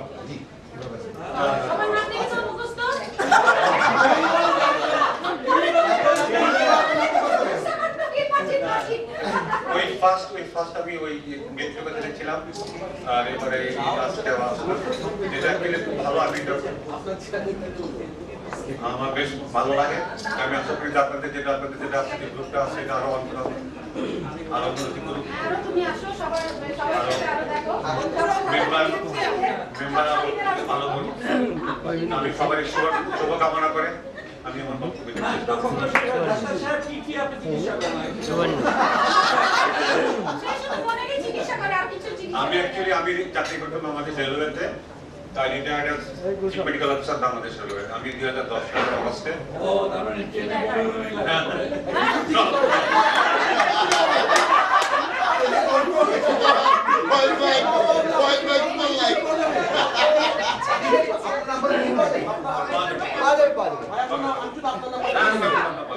ওই ফার্স্ট আমি ওই মেট্রোতে দেখছিলাম, আর এবারে যেটা খুব ভালো। আমি আমার বেশ ভালো লাগে। আমি আশা করি আপনাদের যেটা আপনাদের গ্রুপটা আছে সেটা আরো উন্নতি করুক, ভালো করুক। আমি সবাই শুভকামনা করে আমি আমার বক্তব্য আমি অ্যাকচুয়ালি আমি চাকরি করতাম আমাদের রেলওয়েতে, এটা একটা মেডিকেল অফিসার বাংলাদেশের লোক। আমি 2010 সালের অগস্টে ও তার মানে ট্রেনে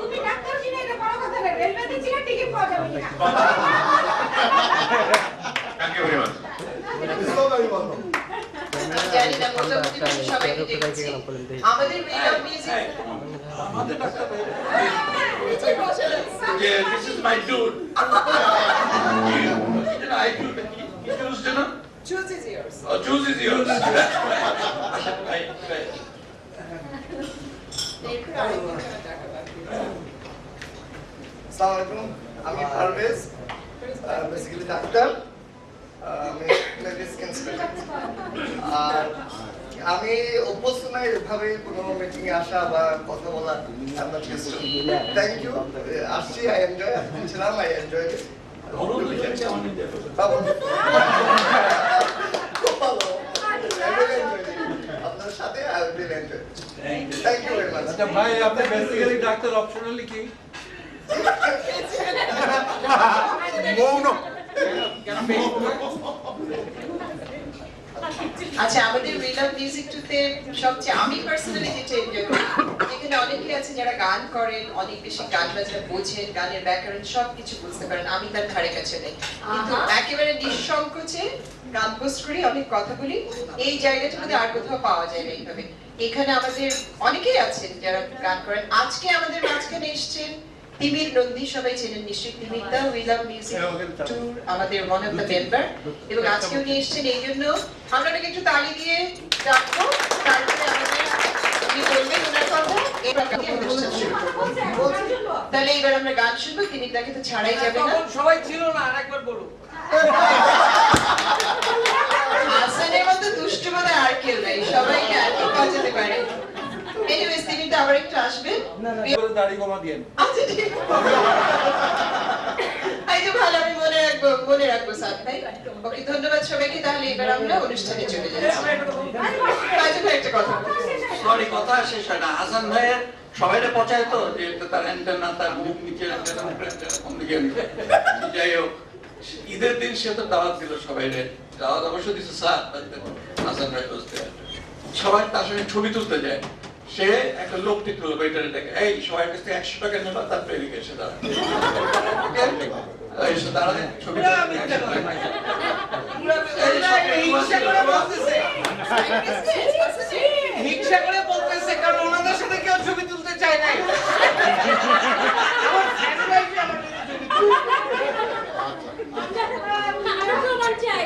তুমি ডাক্তার কিনা এটা বড় কথা না, রেলওয়েতে ছিল টিকিট পাওয়া যাবে কিনা। Thank you very much. জানি না মোটামুটি সবাইকে দেখেছি। আমাদের রিল অফ মিউজিক আমাদের ডাক্তার this is my dude. I do. He choose dinner. choose is yours. Oh, choose is yours. Right, right. আসসালামু আলাইকুম, আমি পারভেজ, বেসিক্যালি ডাক্তার, আমি মেডিসিন স্পেশালিস্ট। আর আমি অভ্যস্ত নই এভাবে কোনো মিটিং এ আসা বা কথা বলা। থ্যাংক ইউ, আসছি, আই এনজয়, ছিলাম, আই এনজয়। আপনার সাথে I will enjoy. Thank you very much. আচ্ছা ভাই, আপনি বেসিক্যালি ডাক্তার অপশনালি কি? মৌন। আচ্ছা, আমাদের রিল অফ মিউজিক টুতে সবচেয়ে আমি পার্সোনালি যেটা এনজয় করি, এখানে অনেকে আছে যারা গান করেন, অনেক বেশি গান বাজনা বোঝেন, গানের ব্যাকরণ সবকিছু বুঝতে পারেন, আমি তার ধারে কাছে নেই, কিন্তু একেবারে নিঃসংকোচে গান পোস্ট করি, অনেক কথা বলি, এই জায়গাটা মধ্যে আর কোথাও পাওয়া যায় না এইভাবে। এখানে আমাদের অনেকেই আছেন যারা গান করেন। আজকে আমাদের মাঝখানে এসছেন তিমির নন্দী, সবাই চেনেন নিশ্চয়ই তিমির দা, উই লাভ মিউজিক ট্যুর আমাদের ওয়ান অফ দ্য মেম্বার, এবং আজকে উনি এসছেন, এই জন্য আমরা ওনাকে একটু তালি দিয়ে ডাকবো, তারপরে আমাদের উনি বলবেন ওনার কথা, এবার অনুষ্ঠান শুরু করবো। তাহলে এবার আমরা গান শুনবো, তিমির দাকে তো ছাড়াই যাবে না। সবাই ছিল না, আরেকবার বলুন। হাসানের মতো দুষ্টু মানে আর কেউ নাই, সবাই গান বাজাতে পারে। এনিওয়েজ তিমির দা আবার একটু আসবে, দাড়ি কমা দিয়েন। আচ্ছা ঠিক আছে, ভালো, আমি মনে রাখবো স্যার, তাই ওকে, ধন্যবাদ সবাইকে। তাহলে এবার আমরা অনুষ্ঠানে চলে যাচ্ছি। একটা কথা সরি, কথা শেষ হয় না। হাসান ভাইয়ের সবাইটা পচায় তো, যে তার অ্যান্টেনা, তার মুখ নিচে অ্যান্টেনা, কোন দিকে। যাই হোক, ঈদের দিন সে তো দাওয়াত দিল সবাইরে, দাওয়াত অবশ্য দিচ্ছে স্যার, হাসান ভাই বসতে, সবাই তার সঙ্গে ছবি তুলতে যায়। সে একটা লোক ঠিক করলো, ওইটারে দেখে, এই সবাই কাছে 100 টাকা নেবা, তার পেরে গেছে দাঁড়া ছবি হিংসা করে বলতেছে, কারণ ওনাদের সাথে কেউ ছবি তুলতে চায় নাই।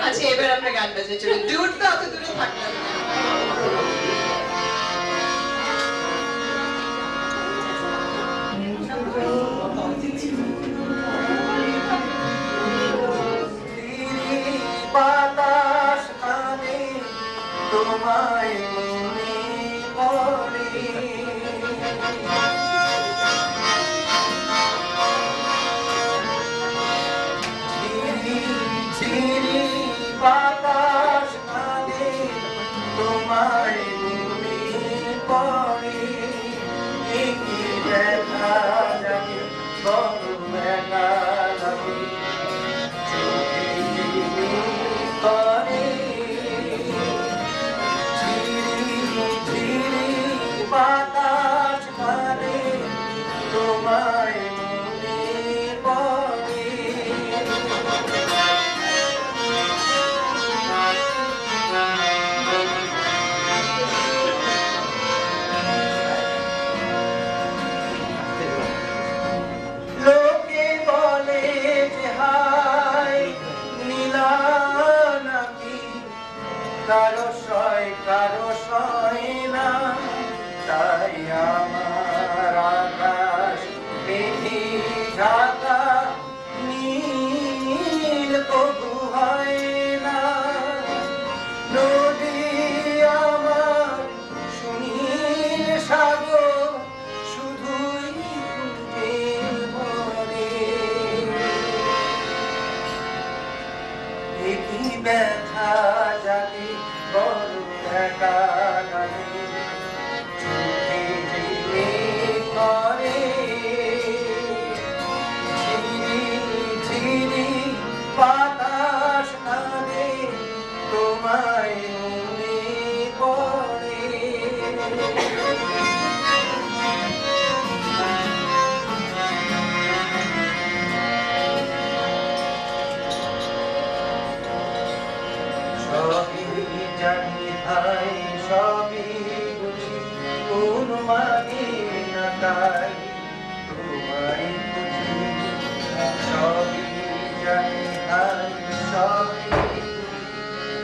আচ্ছা, এবার আমরা গান বাজে চলি। ডিউট তো অত দূরে থাকলাম না। বাতাস আনে তোমায় মনে পড়ে, ঝিরি বাতাস আনে তোমায় মনে পড়ে, কি ব্যথা জাগে বড় ব্যথা লাগে, করে ঝিরি ঝিরি বাতাস মানে তোমায় মনে পড়ে। লোকে বলে যে হায় নীলা নাকি, কারো সয় না, তাই আমার আকাশ মেঘে ঢাকা, নীল কবু হয় না, নদী আমার সুনীল সাগর, শুধুই খুঁজে ভরে, একই ব্যথা জাগে বড় একা হবে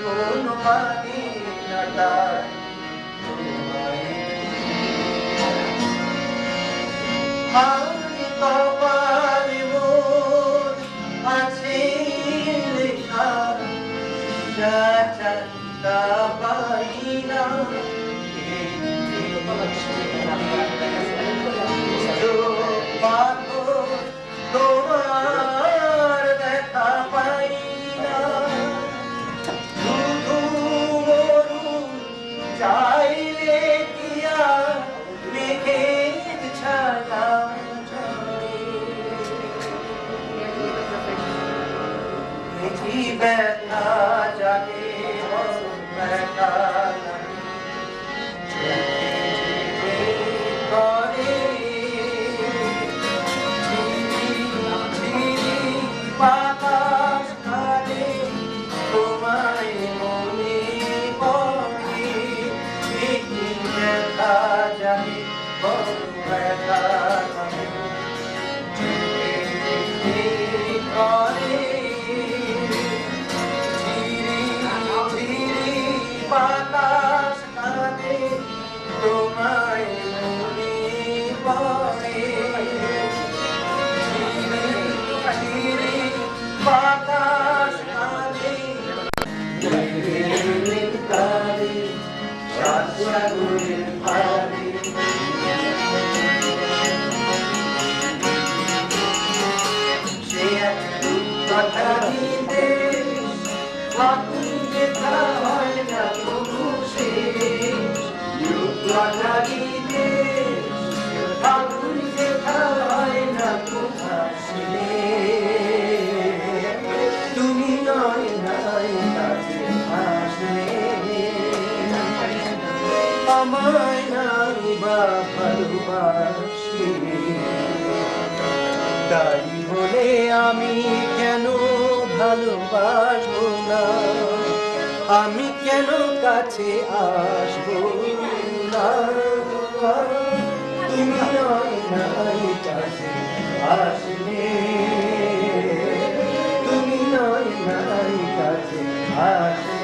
কোন মানে না তার আমি কপালে মোর আছে লেখা যা চাই তা পাই না তোমার দেখা পাই না শুধু মরুন চাইলে দিয়া মেঘের ছায়া দেখি ব্যথা জাগে ব্যথা করে বাতাস কালে তোমায় মনে পড়ে দেখি ব্যথা জাগে ব্যথা করে বাতাস কালে তোমায় মনে পড়ে বাতাস কালে কালে সাতসাগরের ভারে সে এক কথা দিতে আপনি যেথা হয় না তবু সে কথা দিতে আপনি যেথা হয় না কোথা সে তুমি নয় নাই কাছে আসলে আমায় নাই বা ভালোবাসলে তাই বলে আমি কেন ভালোবাসবো না আমি কেন কাছে আসবো না তুমি নয় নাই কাছে আসলে তুমি নয় নাই কাছে আসলে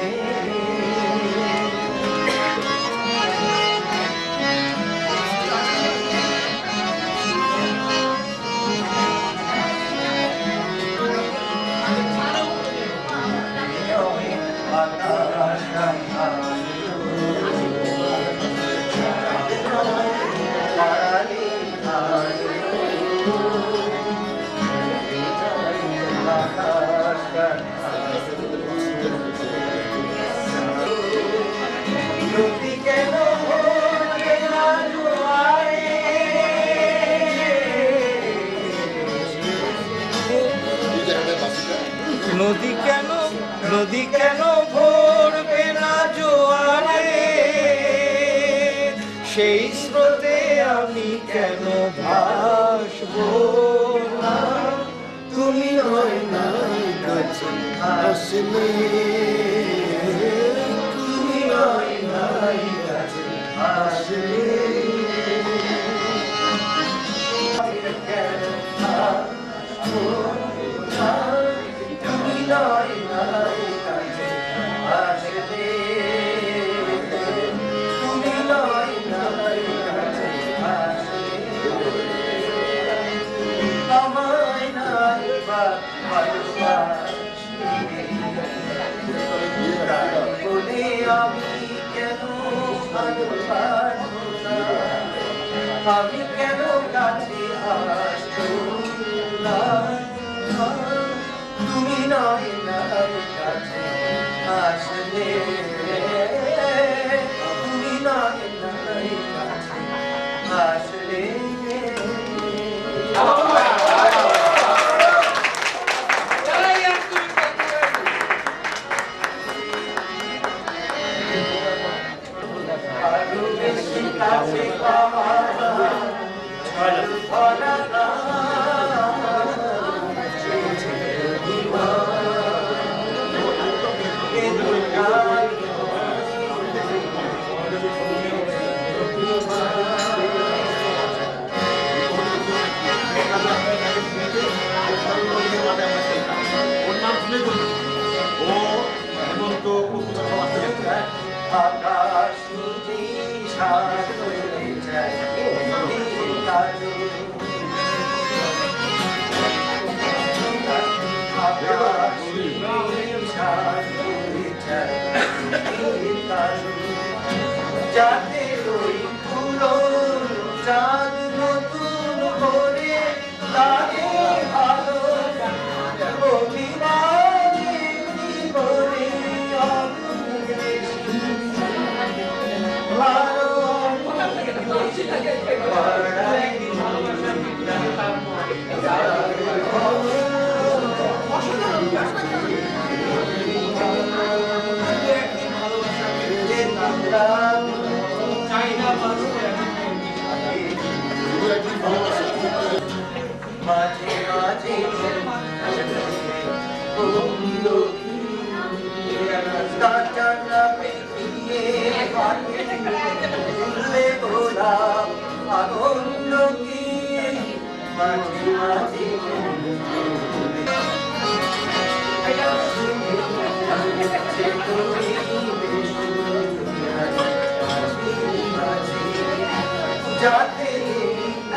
নদী কেন ভরবে না জোয়ারে সেই স্রোতে আমি কেন ভাসবো না তুমি নয় নাই কাছে আসলে তুমি নয় নাই কাছে আসলে তুমি নয় নাই কাছে আসলে তুমি নয় নাই কাছে আসলে আমায় নাই বা ভালোবাসলে বলে আমি কেন ভালোবাসবো না আমি কেন কাছে আসবো না তুমি নয় না আকাশ নদী সার হয়ে যায় কালো আকাশ নদী সার হয়ে যায় কালো যাতে ওই পুরো চাঁদ নতুন করে লাগে ভালো অভিমানে করে ভালো মাঝে মাঝে কাঁচা পেটিয়ে ফুলে গোলাপ আনন্দ কি মাঝে মাঝে যাতে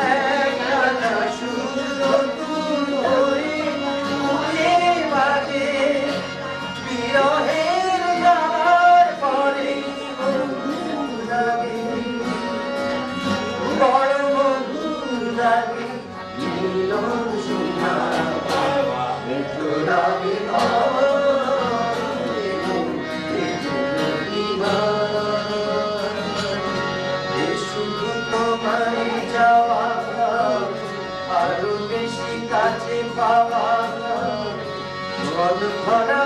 একখানা সুন্দর তুল হয়ে ঘুরে বাজে বিরহের জ্বালার পরে মধুর লাগে বড় মধুর লাগে মিলন শোনা লাগে শুধু তোমায় যাওয়া আরো বেশি কাছে পাওয়া জল ভরা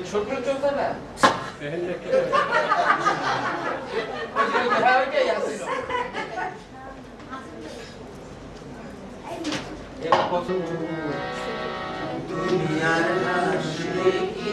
ছোট চোখা না দুনিয়ার আসলে কি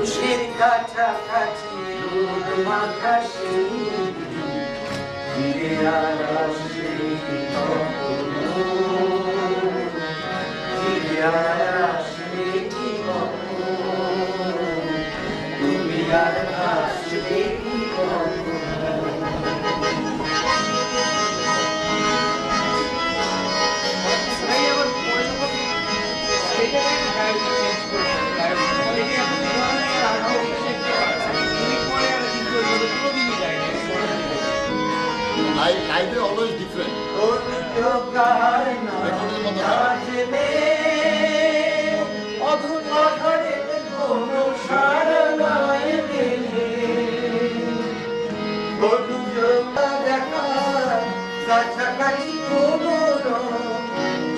মানুষের কাছাকাছি রোদ মাখাসি ফিরে আর আসে ফিরে আর আসে কি তুমি আর আসবে কি Life is always different. কাছাকাছি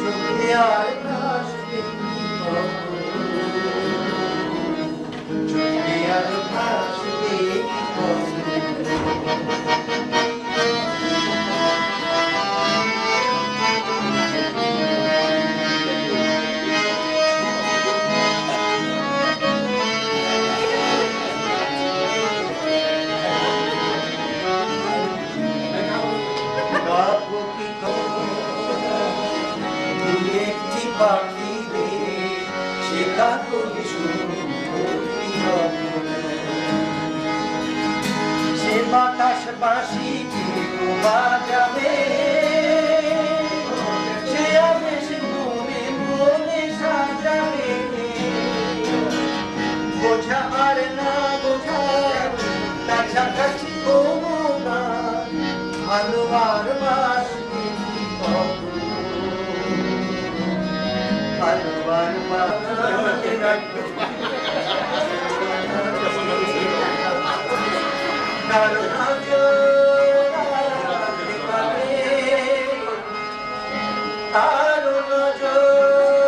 চোখে আর ভাসবে চোখে আর ভাসবে একটি পাখি সে কাকলি সে বাতাস বাঁশি বাজাবে সে আবেশ মনে মনে সাজাবে বোঝা আর না বোঝা কাছাকাছি কোনো না ভালো আর বাসবে ভালোবার কারো নজর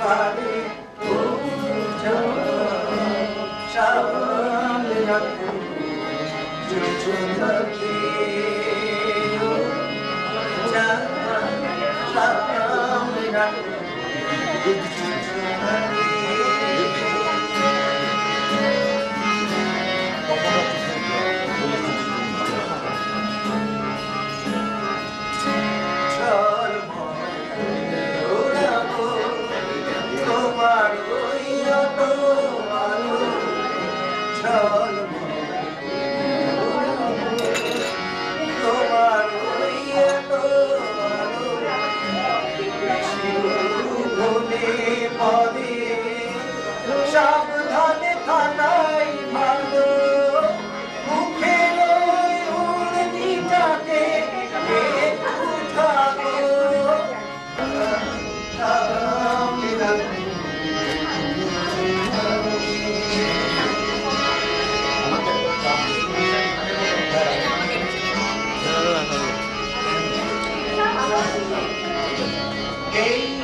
ধারে সামনে রাখো যোজনাকে সামনে রাখো যোজনাকে সাবধানে থাকাই ভালো মুখের উড়নিটাকে একটু থাকো এই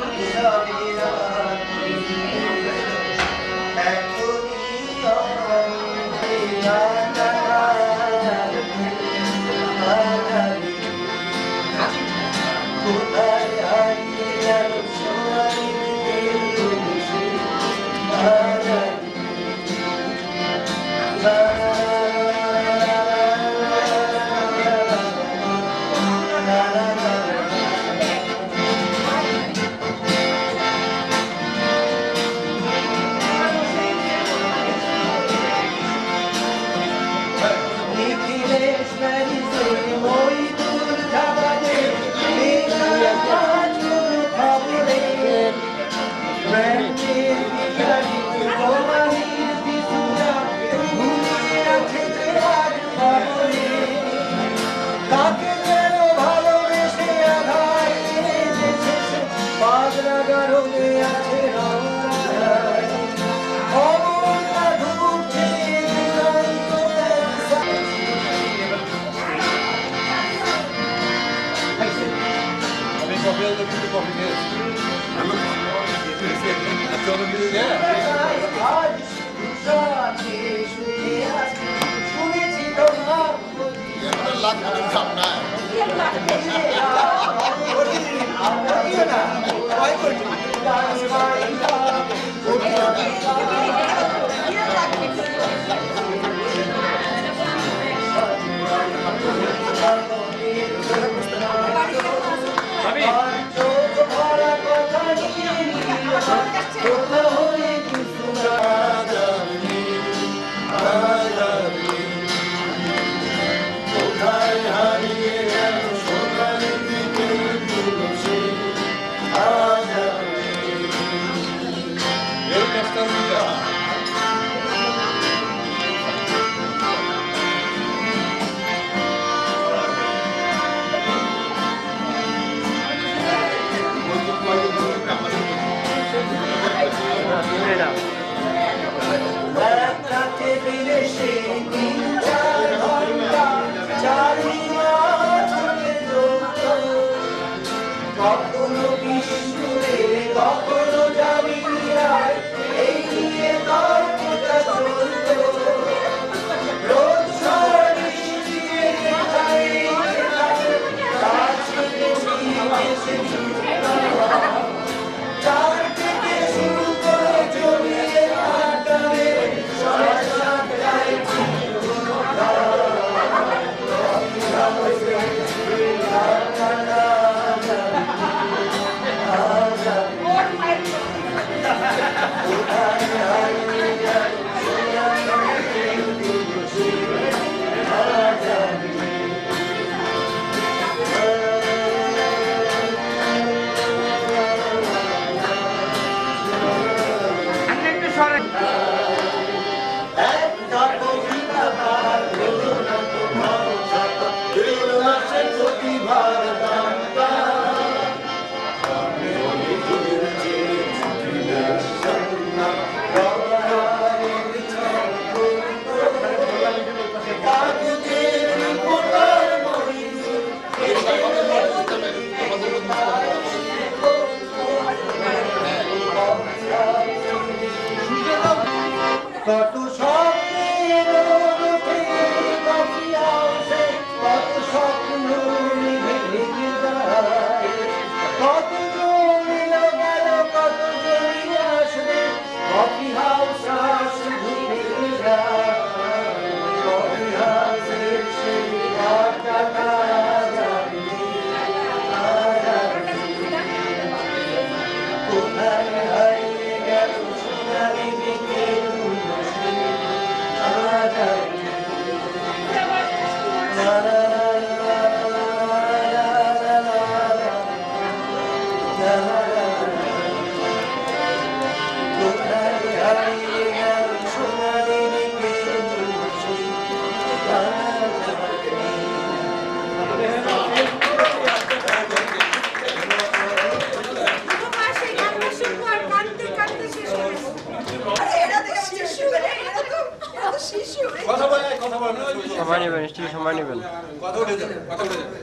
সময় নেবেন, স্টিল সময় নেবেন। কথা উঠে যাবে, কথা উঠে যাবে।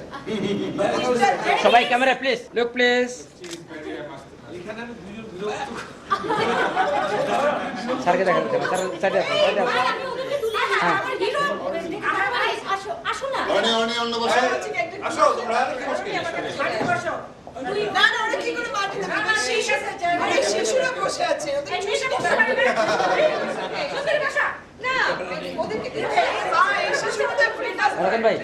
সবাই ক্যামেরা প্লিজ, লুক প্লিজ। এখানে আমি বিরক্ত। স্যারকে দেখাতে হবে, স্যার সাইডে আসুন, সাইডে আসুন। হ্যাঁ অনি অনি অন্য বসে আসো তোমরা কি মুশকিল আছে? না না ওরা কি করে মাটিতে শিশুরা বসে আছে ওদের ভাষা না ওদেরকে এই শিশুদের রতন ভাই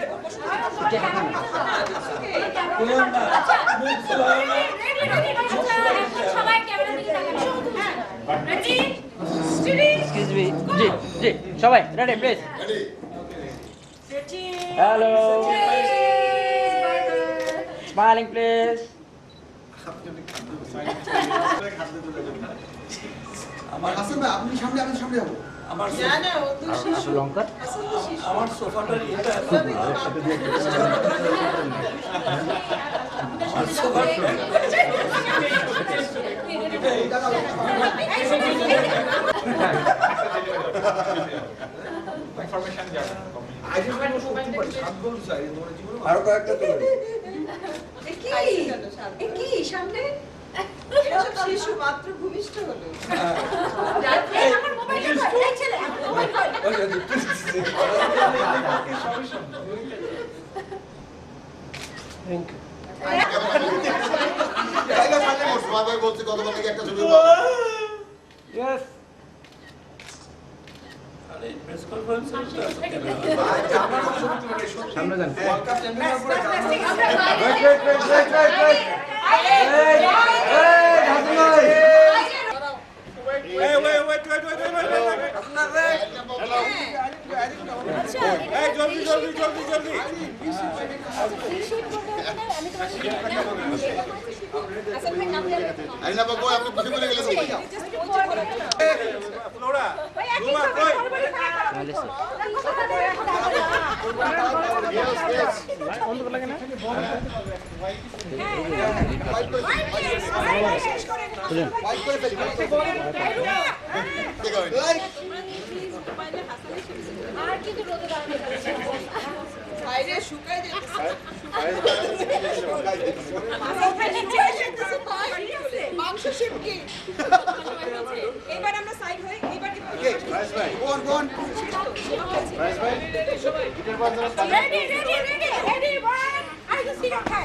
সবাই ক্যামেরা দিকে তাকান রেডি এক্সকিউজ মি, জি জি সবাই ready please. Hello, smiling please. আমার হাসান ভাই আপনি সামনে আমি সামনে যাবো আমার না না ও তো শিশু লঙ্কা আমার সোফাটার ইয়েটা আমার সোফার ইনফরমেশন জানা আরো কয়েকটা তোলেন কি সামনে শিশু মাত্র ভূমিষ্ঠ হলো আমার মোবাইল এই ছেলে মোবাইল থ্যাংক ইউ। সবাই বলছি গতকাল থেকে একটা ছবি ইয়েস আরে প্রেস কনফারেন্স সামনে যান। আইনা বাবু আপনি খুশি করে গেলেন ফ্লোরা রুমা কই অন্ধকার লাগে না? আর কিন্তু রোদে দাঁড়ানো বাইরে শুকায় যেতেছে মাংস শিপকি এবার আমরা সাইড হই এবার কোন কোন ready ready ready ready one I just sit খাই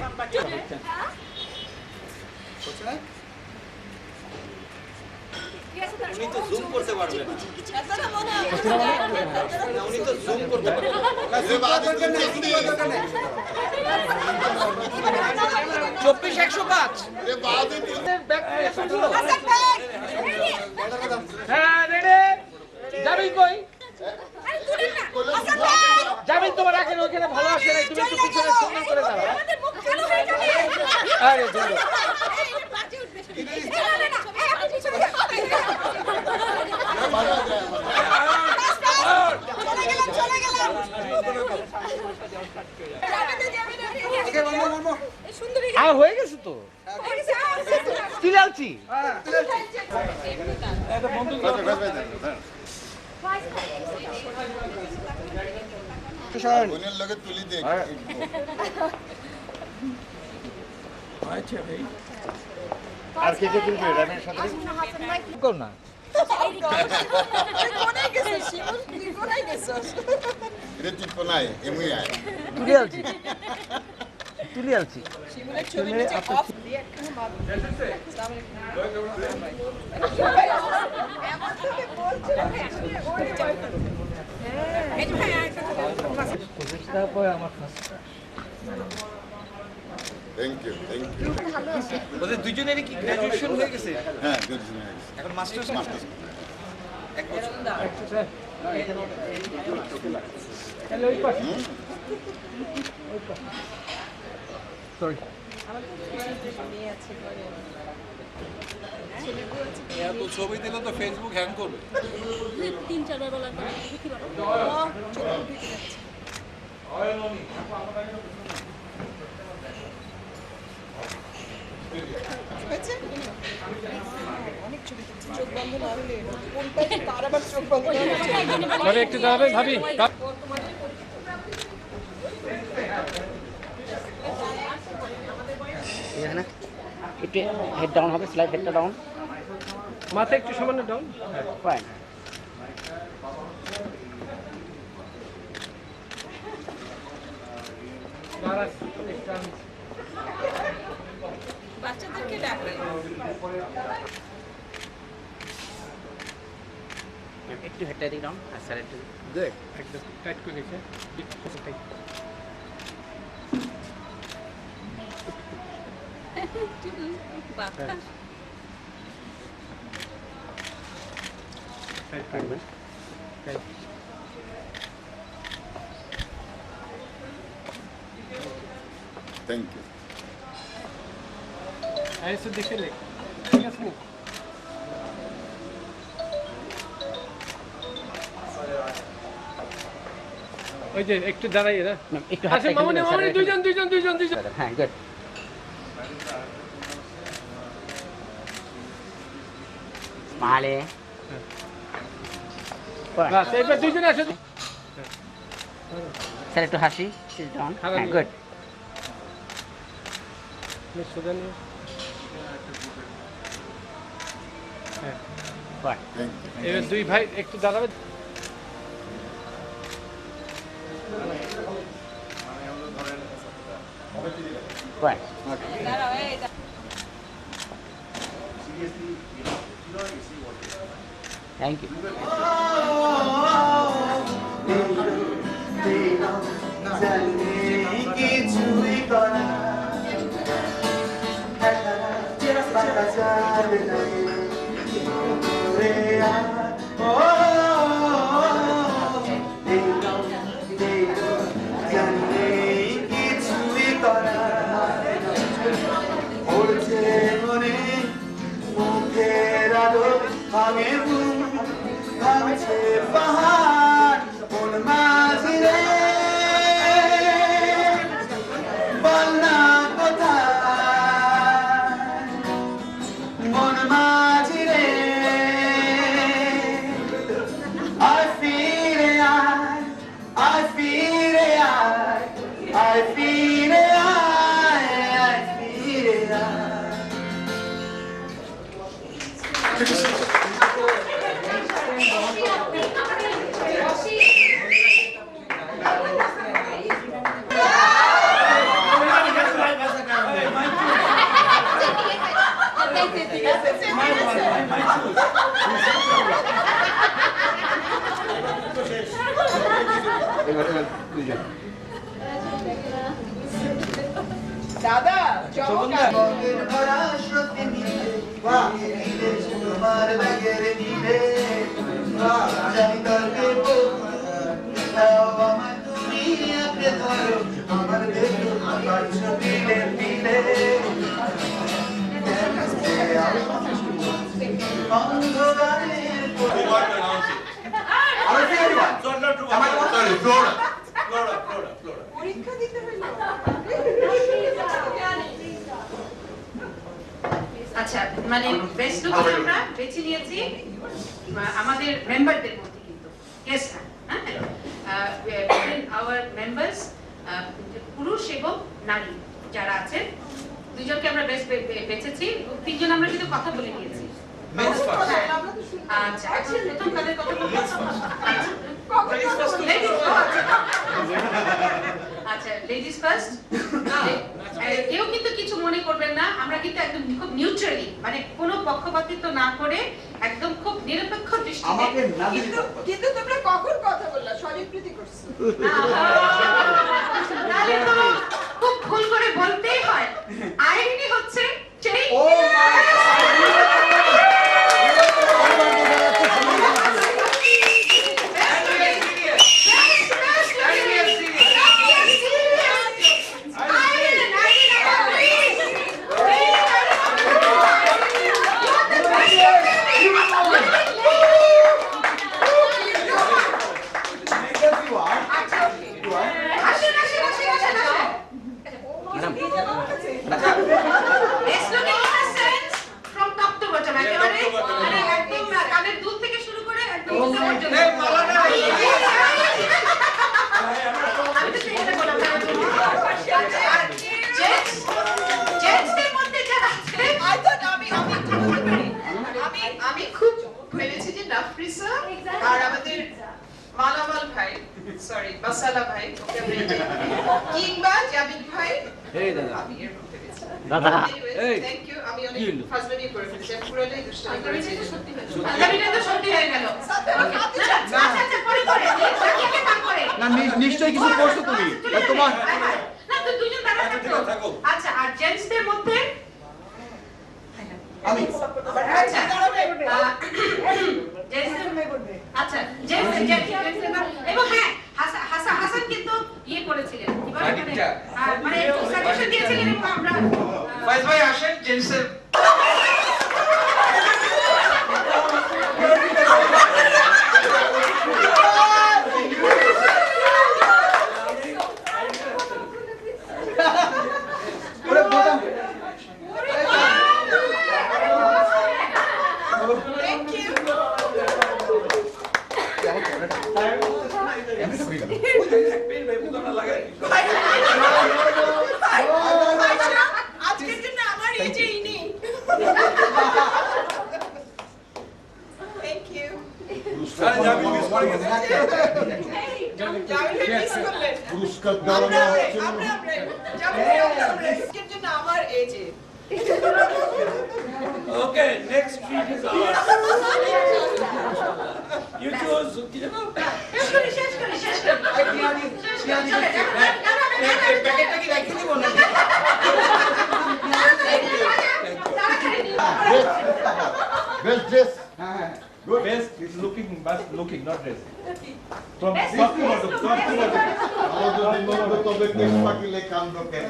উনি তো জুম করতে পারবেন না। এতটা মনে হয় উনি তো জুম করতে পারবেন না। 24,105 হ্যাঁ রেডি। যাবেন কই? যাবেন তোমার আগে ওখানে ভালো আসে না, তুমি একটু পিছনে সুন্দর করে দাও। আরে চলো চলে গেলাম সুন্দরী আর হয়ে গেছে তো স্টিল আলছি। বোনের লগে তুলি দে আর কে কে তুলবে রানের সাথে কর না। কোনায় গেছে শিমুল তুই কোনায় গেছস এটা ঠিক নাই এমনি আয় তুলি আলছি, তুলি আলছি। শিমুলের ছবি নিচে অফ দিয়ে একখানে মার এমন থেকে বলছিল ওরে জয় করো এই যে ভাই আরেকটা তারপরে আমার কাছে থ্যাংক ইউ ওদের দুজনেরই কি গ্র্যাজুয়েশন হয়ে গেছে? হ্যাঁ দুজন হয়ে গেছে এখন মাস্টার্স মাস্টার্স এক বছর সরি এত ছবি দিলে তো ফেসবুক হ্যাং করবে। 3-4 বার বলার পরে দেখি হয়েছে অনেক চোখ বন্ধ না হলে কোনটা তার আবার চোখ বন্ধ না ভাবি একটু দাঁড়াবেন ভাবি এখানে একটু হেড ডাউন হবে, স্লাইড হেডটা ডাউন, মাথা একটু সামান্য ডাউন। ফাইন। বাচ্চাদেরকে ডাকবে একটু হেডটা দিক ডাউন আর স্যার একটু গুড, একদম টাইট করে গেছে, থ্যাংক ইউ। ऐसे देखे ले ठीक है सुनी ওই যে একটু দাঁড়াইয়ে না একটু আচ্ছা মামুনি দুইজন হ্যাঁ গুড। মালে বাস এবার দুইজন আসো স্যার একটু হাসি, হ্যাঁ গুড। সুদানি এবার দুই ভাই একটু দাঁড়াবে থ্যাংক ইউ। কিছুই করা কিছুই করা পড়ছে মনে মুখের আলো ভাঙে ভাঙছে পাহাড় মন মাঝি রে বন্যা কোথায় মন মাঝি রে আয় ফিরে আয় আয় ফিরে আয় আয় ফিরে আয় আয় ফিরে আয় দাদা তোমার ব্যাগের নিলে আমার তুমি আঁকড়ে ধরো আমার দেখো আমার ছবিলে পিলে অন্ধকারের পরীক্ষা দিতে হইল আচ্ছা মানে বেস্ট লুক আমরা বেছে নিয়েছি আমাদের মেম্বারদের মধ্যে, কিন্তু গেস্ট না, হ্যাঁ আওয়ার মেম্বার্স পুরুষ এবং নারী যারা আছেন দুজনকে আমরা বেস্ট বেছেছি, তিনজন আমরা কিন্তু কথা বলে নিয়েছি। আচ্ছা প্রথম কাদের কথা বলবো? আচ্ছা লেডিস ফার্স্ট। কেউ কিন্তু কিছু মনে করবেন না, আমরা কিন্তু একদম খুব নিউট্রালি মানে কোনো পক্ষপাতিত্ব না করে একদম খুব নিরপেক্ষ দৃষ্টিতে। কিন্তু তোমরা কখন কথা বললা স্বরীকৃতি করছো? তাহলে তো খুব ভুল করে বলতেই হয়। আইরিনি হচ্ছে সেই আমি খুব ভেবেছি যে নাফরিসা আর আমাদের মালামাল ভাই সরি মাসালা ভাই কিংবা জাবিদ ভাই আমি এরকম ভেবেছি দাদা থ্যাংক ইউ আমি অনেক ফাজলামি করে ফেলেছি আমি পুরোটাই দুষ্টামি করেছি সত্যি হয়েছে ফাজলামিটা তো সত্যি হয়ে গেল আচ্ছা আচ্ছা পরে করে আগে কাম করে না নিশ্চয়ই কিছু করছো তুমি তোমার না তো দুজন দাঁড়া থাকো আচ্ছা আর জেন্টসদের মধ্যে আমি আচ্ছা আচ্ছা এবং হ্যাঁ হাসান কিন্তু ইয়ে করেছিলেন মানে একটু সাজেশন দিয়েছিলেন এবং আমরা ফাইজ ভাই আসেন জেন্টসের আজকের জন্য আমার এই যে ইনি থ্যাংক ইউ পুরস্কার দেওয়া হচ্ছে আজকের জন্য আমার এই যে Okay, next treat is ours. You chose, শেষ করে প্যাকেটটা কি রেখে দিব না best dress Best is looking, not dress. From top to bottom. তবে কেশ পাকিলে কান্দ কেন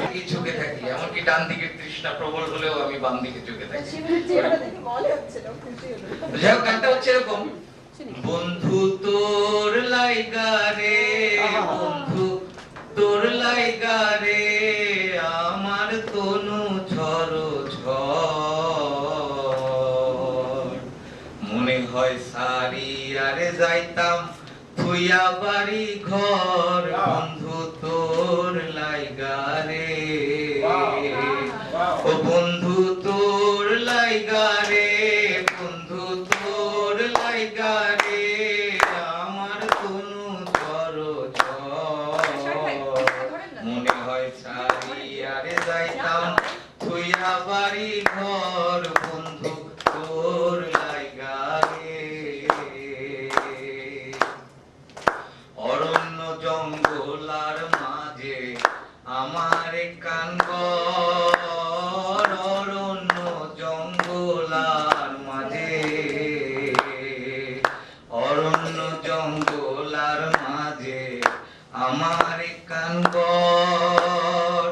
এই চোখে থাকি এমনকি ডান দিকের তৃষ্ণা প্রবল হলেও আমি বাম দিকে চোখে থাকি যাই হোক গানটা হচ্ছে এরকম বন্ধু তোর লাইগা রে বন্ধু তোর লাইগা রে আমার তনু ঝড় ঝড় মনে হয় সারি আরে যাইতাম থুইয়া বাড়ি ঘর বন্ধু তোর লাইগা রে ও বন্ধু তোর লাইগা রে বন্ধু তোর লাইগা রে আমার তনু ঝড় ঝড় মনে হয় সারি আরে যাইতাম থুইয়া বাড়ি ঘর বন্ধু তোর লাইগা রে অরণ্য জঙ্গলার মাঝে আমার কানগর অরণ্য জঙ্গলার মাঝে অরণ্য জঙ্গলার মাঝে আমার কানগর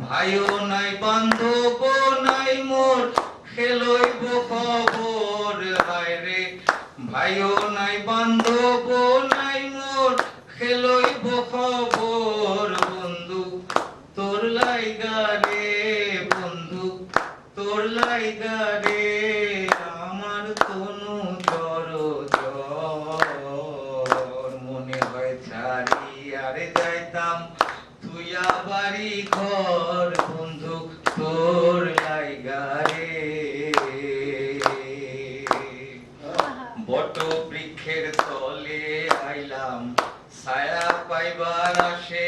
ভাইও নাই বান্ধব নাই মোর খেলইব খবর হায় রে ভাইও নাই বান্ধব নাই মোর খেলইব খবর বন্ধু তোর লাইগা রে বন্ধু তোর লাইগা রে আমার তনু ঝড় ঝড় মনে হয় ছাড়ি আরে যাইতাম তুইয়া বাড়ি ঘর বন্ধু তোর লাইগা রে বট বৃক্ষের তলে আইলাম ছায়া পাইবার আসে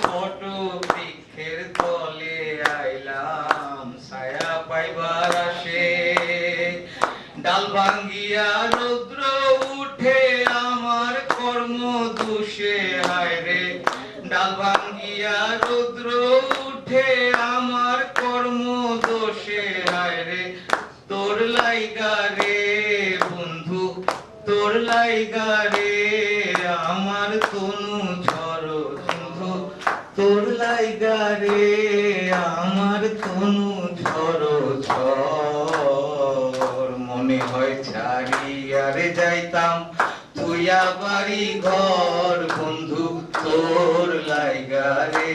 বট বৃক্ষের তলে আইলাম ছায়া পাইবার আসে ডাল ভাঙ্গিয়া রৌদ্র উঠে আমার কর্ম দোষে হায় রে ডাল ভাঙ্গিয়া রৌদ্র উঠে আমার কর্ম দোষে হায় রে তোর লাইগা রে বন্ধু তোর লাইগা রে আমার তনু ঝড় বন্ধু তোর লাইগা রে আমার তনু ঝড় ঝড় মনে হয় ছাড়ি আরে যাইতাম তুইয়া বাড়ি ঘর বন্ধু তোর লাইগা রে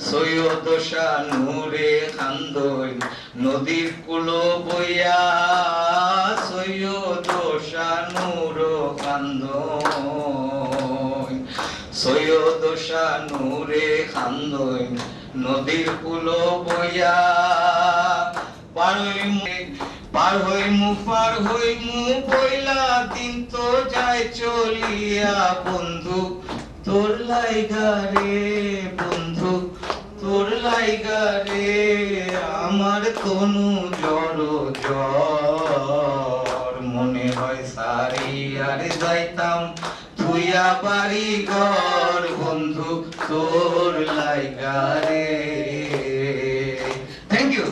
সৈয়দ শাহ নূরে খান্দই নদীর কুলো বইয়া সৈয়দ বর্ষা নূরে খান্দই নদীর কুলো বইয়া পার হইমু বইলা দিন তো যায় চলিয়া বন্ধু তোর লাইগা রে বন্ধু তোর লাইগা রে আমার তনু জড় জ্বর মনে হয় সারি আর যাইতাম তুইয়া বাড়ি ঘর বন্ধু তোর লাইগা রে। Thank you.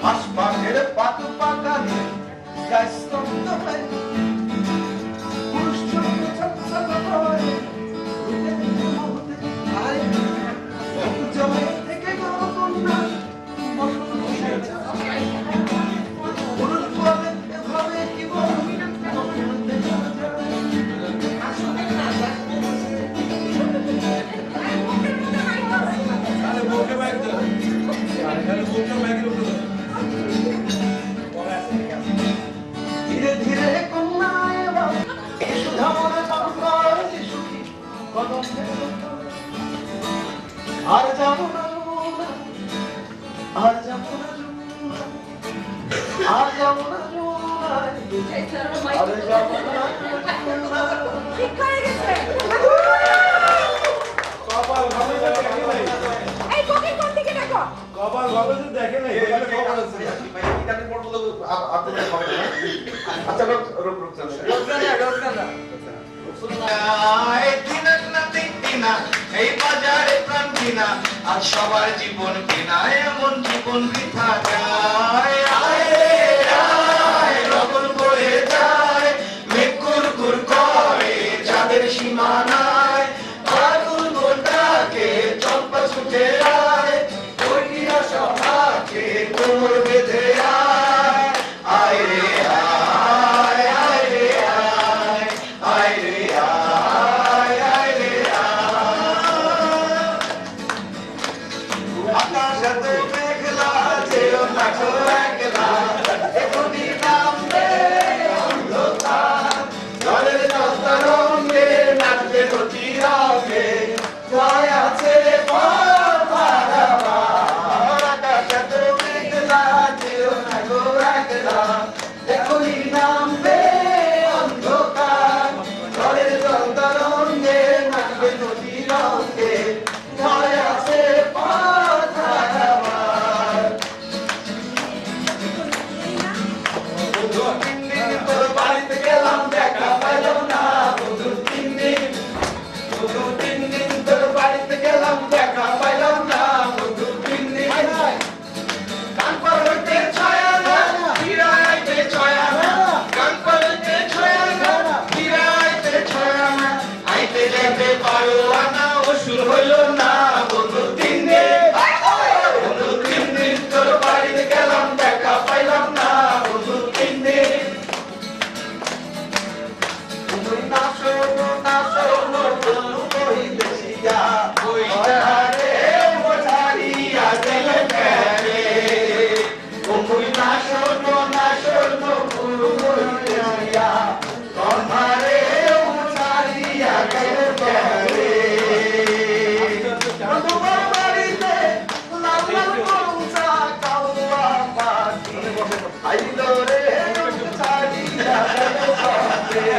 আশপাশের পাতু পাকানে গাছ স্তব্ধ হয় পুরুষ চন্দ্র ছটছট করে জমে থেকে কন্যা পুরুষ বলে এভাবে কি ধীরে ধীরে কন্যা এবার সুধা মনে বাংলার সুখী কদম আর যাবো না আর যাবো না আর যাবো না আর যাবো না ঠিক হয়ে গেছে কপাল ভালো যে দেখে নাই এই কোকিল কোন দিকে দেখো কপাল ভালো যে দেখে নাই এখানে কপাল আছে ভাই এই গানের পর বলতে আপনাদের হবে না আচ্ছা রোক এই বাজারে প্রাণ কিনা আর সবার জীবন কিনা এমন জীবন বৃথা যায় লগন বয়ে যায় মেঘ কুরকুর করে যাদের সীমানায় আগুন গোটাকে চম্পা ছুটে আয় ওইটিরা সভাকে কোমর বেঁধে আয় আয় রে আয় আয় রে আয় আয় রে আয় আয় রে আকাশে মেঘলা যেও না গো একলা এখনই নামবে অন্ধকার জলের তরঙ্গে নাচবে নদী রঙে জয় আছে আকাশে মেঘলা যেও না গো একলা এখনই নামবে অন্ধকার জলের তরঙ্গে নাচবে নদী রঙে জয় আছে বাড়িতে গেলাম দেখা পাইলাম না বন্ধু 3 দিন তোর বাড়িতে গেলাম দেখা পাইলাম না বন্ধু 3 দিন কান পালতে ছয়া না ফিরাইতে ছয়া না কান পালতে ছয়া না ফিরাইতে ছয়া না আইতে যেতে পারো না ওসুর হইল না বন্ধু 3 দিন বন্ধু 3 দিন তোর বাড়িতে গেলাম দেখা পাইলাম না বন্ধু 3 দিন তুমি না শোনো বন্ধু কইতেছিয়া ওই রে মোছারিয়া গেলে ফেরে তুমি না শোনো বন্ধু কইতেছিয়া তোমারে মোছারিয়া গেলে ফেরে তোমার বাড়িতে লাল লাল কৌচা কাউয়া পাখি আইলো রে মোছারিয়া গেলে ফেরে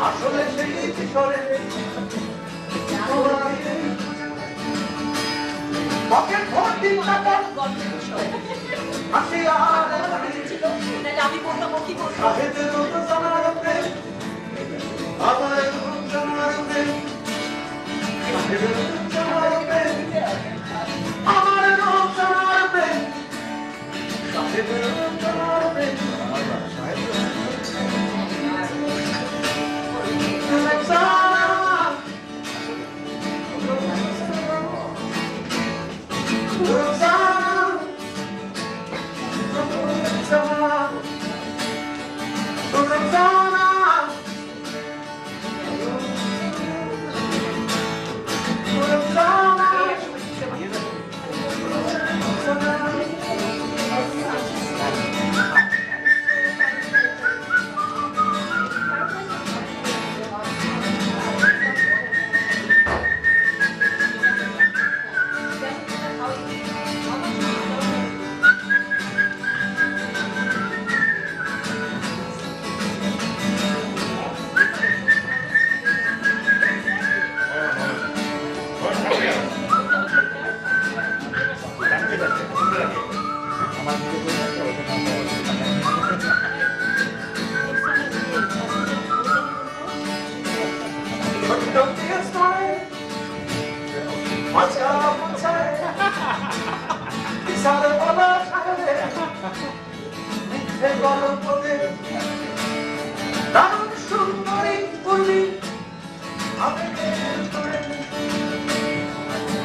আসলে সেই কিশোরে পকেট ভর্তি টাকা হাসি আর আমি বলবো কি করবো সাহেবের মতো জানাতে আমার জানাতে সাহেবের মতো জানাতে আমার জানাতে সাহেবের মতো জানাতে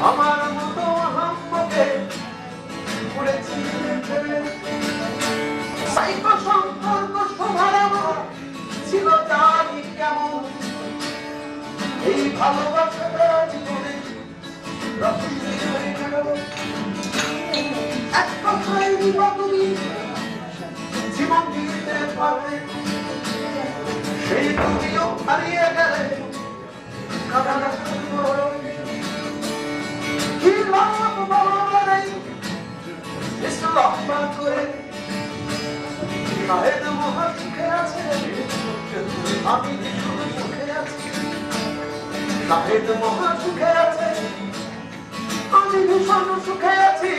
আমার মতো হাম্মকে পড়েছি সাইকো সম্পর্ক শোভারামা ছিল জানি কেমন এই ভালোবাসাটা জীবনে রসিয়ে হয়ে গেল এক কথায় দিবা তুমি জীবন দিতে পারবে সেই তুমিও হারিয়ে গেলে কাদাটা কি লাভ বলা নেই লম্বা করে শাহেদ মহা সুখে আছে আমি শুধু সুখে আছি শাহেদ মহা সুখে আছে আমি ভীষণ সুখে আছি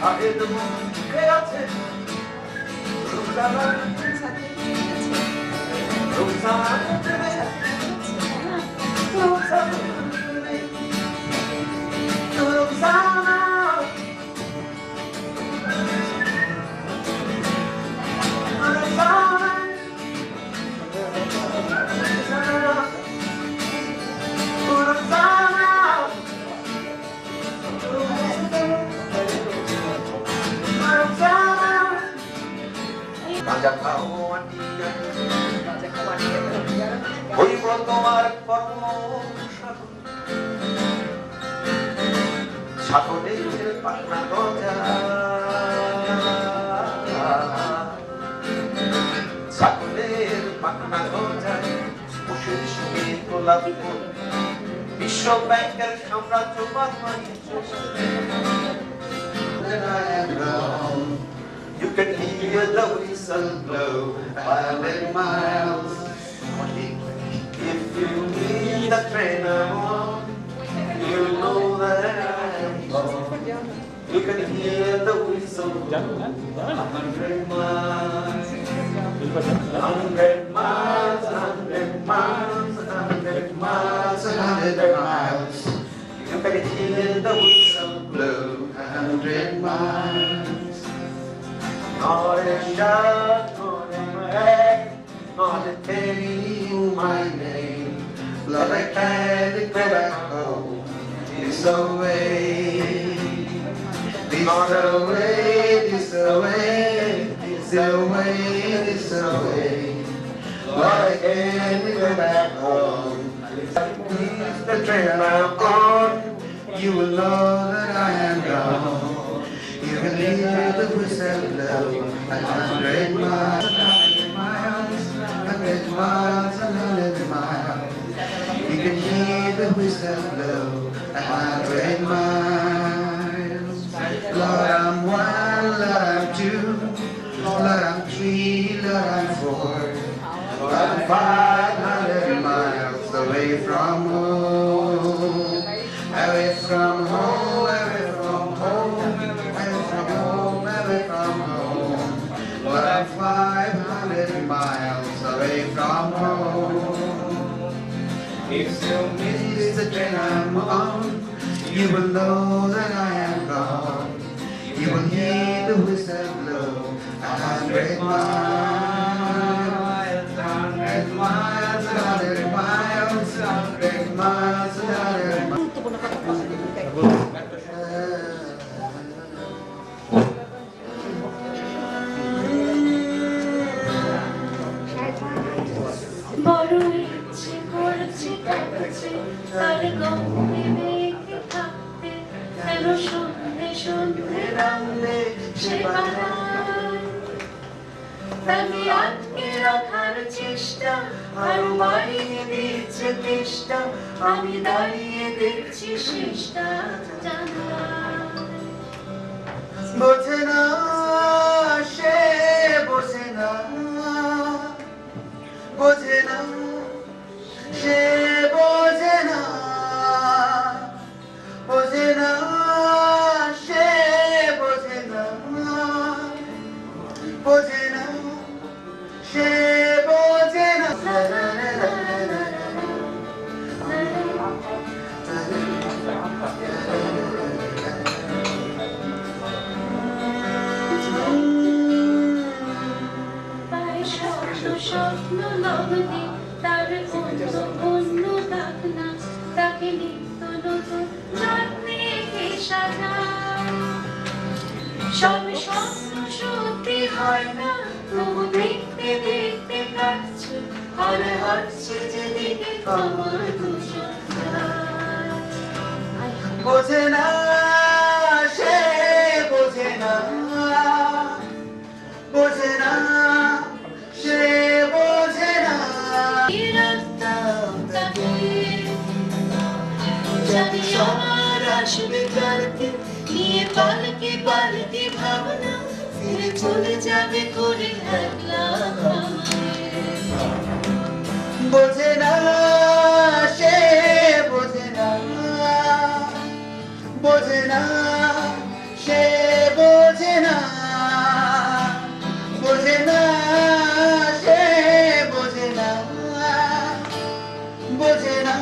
শাহেদ মহা সুখে আছে হইব তোমার কর্ম সাগরের পাখনা গজা সাগরের পাখনা গজা মুখের সঙ্গে গোলাপ ফুল বিশ্ব ব্যাংকের সাম্রাজ্য You can hear the whistle blow a million miles. If you need the train I'm on, you'll know that I'm gone. You can hear the whistle blow 100 miles. 100 miles, 100 miles, 100 miles, 100 miles. You can hear the whistle blow 100 miles. Not a shot, not a wreck, not a telling you my name. Love, I can't go back home. This away, this away, this away, this away, this away. Love, I can't go back home. This the train I'm on. You will know that I am gone. You can hear the whistle blow 100 miles, 100 miles, 100 miles, 100 miles. You can hear the whistle blow 100 miles. Lord, I'm one, Lord, I'm two, Lord, I'm three, Lord, I'm four, Lord, I'm five, from home, away from home, away from home, away from home, away from home. But I'm 500 miles away from home. If you miss the train I'm on, you will know that I am gone. You will hear the whistle blow 100 miles, 100 miles, 100 miles, 100 miles, 100 miles. বড় ইচ্ছে করছে কাছে তার গন্ধে মেখে থাকতে কেন সন্ধে সন্ধে রাঙলে সে পালায় তাকে আটকে রাখার চেষ্টা আরো বাড়িয়ে দিচ্ছে চেষ্টা আমি দাঁড়িয়ে দেখছি শেষটা জানলায় বোঝে না সে বোঝে না বোঝে না সে বোঝে না বোঝে না সে বোঝে না বোঝে না সে বোঝে না স্বপ্ন লগ্নে তার অন্য ডাক না তাকে নিত্য নতুন যত্নে সাজায় সব স্বপ্ন সত্যি হয় না তবু দেখতে দেখতে কাটছে হরে হচ্ছে যেদিকে খবর দূষণ বোঝে না সে বোঝে না বোঝে না সে বোঝে না জানি আমার আসবে কালকে নিয়ে পালকে পালকে ভাবনা ফিরে চলে যাবে করে একলা বোঝে না সে বোঝে না বোঝে না সে বোঝে না বোঝে না সে বোঝে না বোঝে না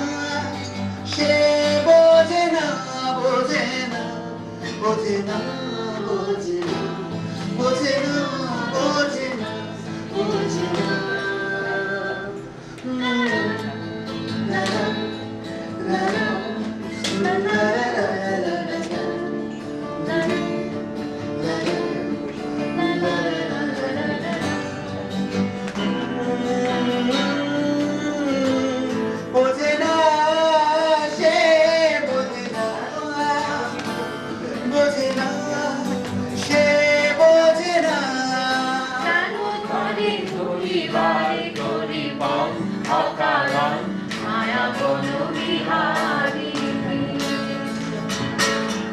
সে বোঝে না বোঝে না বোঝে না বোঝে না বোঝে না বোঝে না বোঝে না বোঝে না সে বোঝে না বোঝে না সে বোঝে না কেন ধরে ধরি বারে ধরি পাও অকারণ মায়া বন বিহারিণী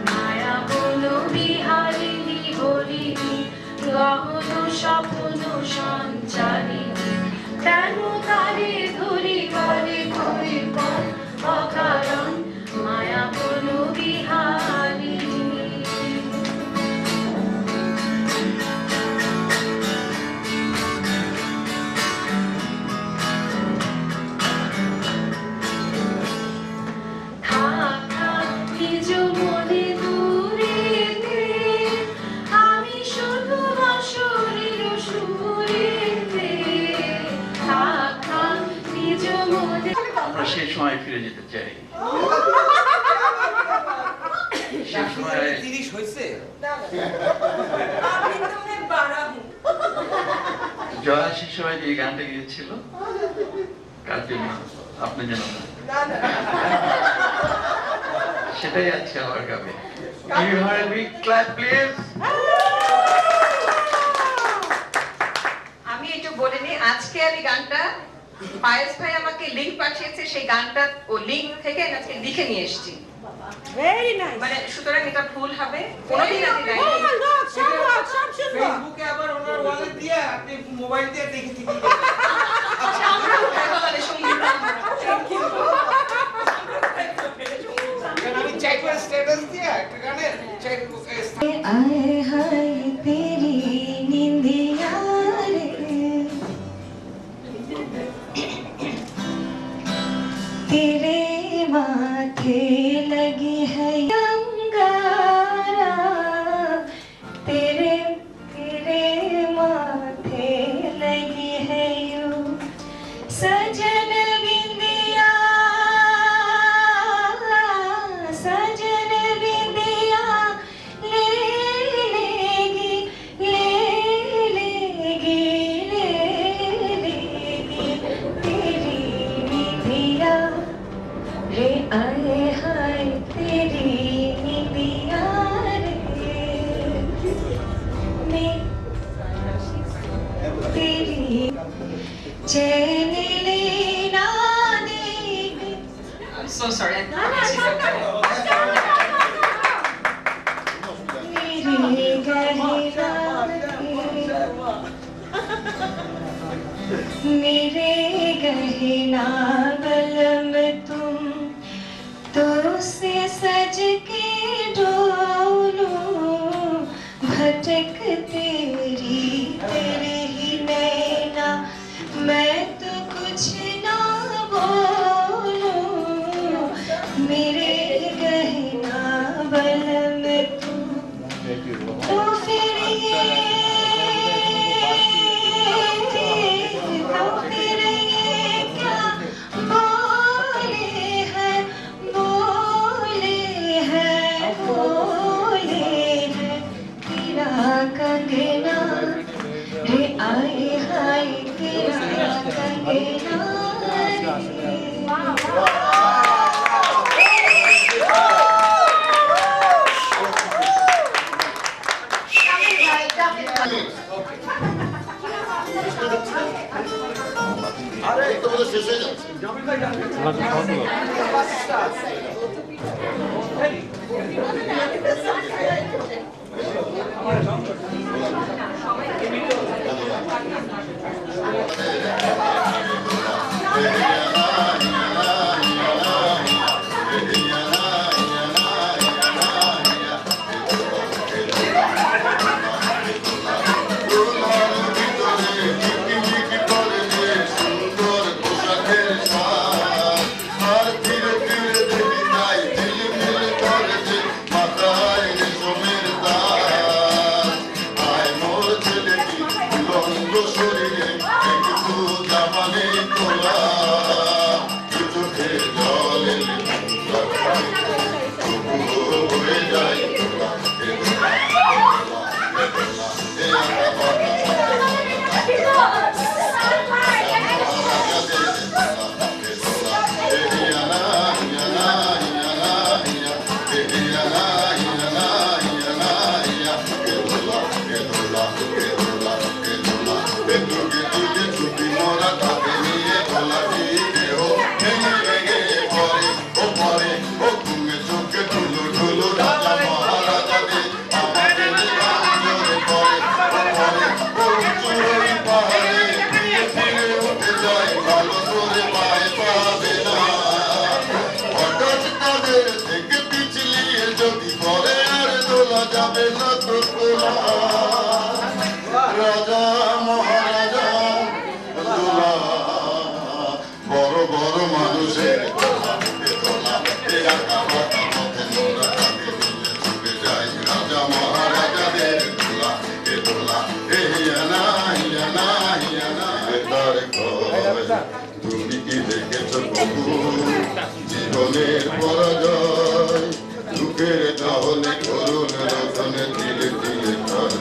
মায়া বন বিহারিণী হরিণী গহন স্বপ্ন সঞ্চারিণী কেন তারে ধরি বারে ধরি পাও অকারণ মায়া বন বিহারিণী নিজ মনে দূরেতে আমি শুধু বাঁশরীর সুরেতে নিজ মনে আমরা সেই সময় ফিরে যেতে চাই সেই সময় 30 হয়েছে জয়া সেই সময় যে গানটা গিয়েছিল কার জন্য আপনার জন্য সেটাই আছে আমার গাবে Give her a big clap, please. আমি একটু বলে নিই আজকে আমি গানটা পায়েস ভাই আমাকে লিংক পাঠিয়েছে সেই গানটা ও লিংক থেকে আমি আজকে লিখে নিয়ে এসেছি ভেরি নাইস মানে সুতরাং এটা ভুল হবে কোনোদিন আমি গাইনি ও মাই গড সব ফেসবুকে আবার ওনার ওয়ালে দিয়ে আপনি মোবাইল দিয়ে দেখে ঠিকই আচ্ছা আমরা উঠাই বলে সঙ্গীত থ্যাংক ইউ तेरे माथे लगी है अंगारा, तेरे तेरे माथे लगी है यूं सजन बिंदिया, सजन बिंदिया ले लेगी, ले लेगी, ले लेगी तेरी निधिया रे, आए हाय तेरी निधिया रे, मैं तेरी चैन लेना देगी। I'm so sorry. मेरे गहना मेरे गहना बलम तुम तो से सज के डोलो, भटक तेरी तेरे ही नैना, मैं तो कुछ ना बोलूं, मेरे गहना बलम तुम तो फिर ये क्या बोले हैं, बोले हैं, बोले हैं तेरा कंगना रे, आए हाय तेरा कंगना रे। আরে একটু বলে শেষ হয়ে যাচ্ছে। রাজা মহারাজা বড় বড় মানুষের রাজা মহারাজাদের তুমি কি দেখেছ জীবনের পরাজয়, দুঃখের দহনে করুণ রোদনে দিলে দিলে তার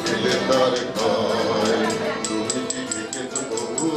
দিলে তার কয়, তুমি কি দেখেছ বহু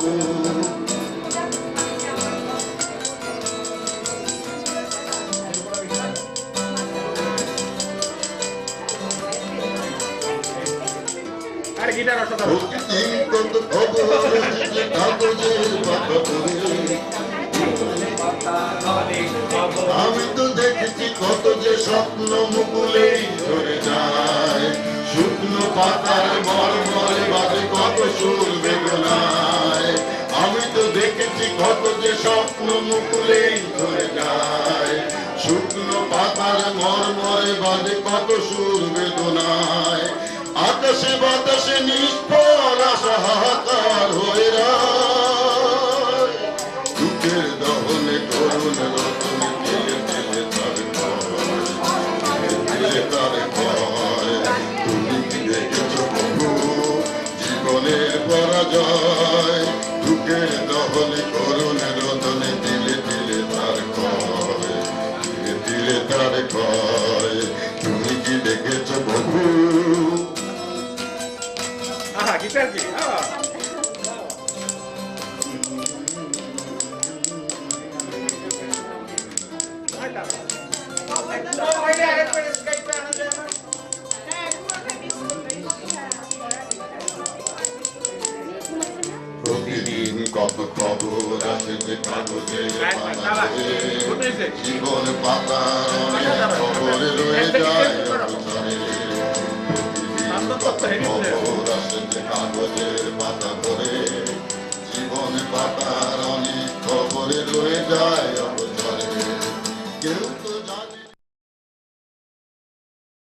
আমি তো দেখেছি কত যে স্বপ্ন মুকুলে ধরে যায়, শুকনো পাতার মরমরে বাজে কত সুর বেদনায়। আমি তো দেখেছি কত যে স্বপ্ন মুকুলে ধরে যায়, শুকনো পাতার মরমরে বাজে কত সুর বেদনায়। আকাশে বাতাসে নিষ্ফল আশা হাহাকার হয়ে রায়, আর কি হ্যাঁ প্রতিদিন কত খবর আছে যে কাগজে জীবন পাতার অনেক খবরে রয়ে যায় অবসরে। প্রতিদিন কত খবর আছে যে কাগজের পাতা ধরে জীবন পাতার অনেক খবরে রয়ে যায়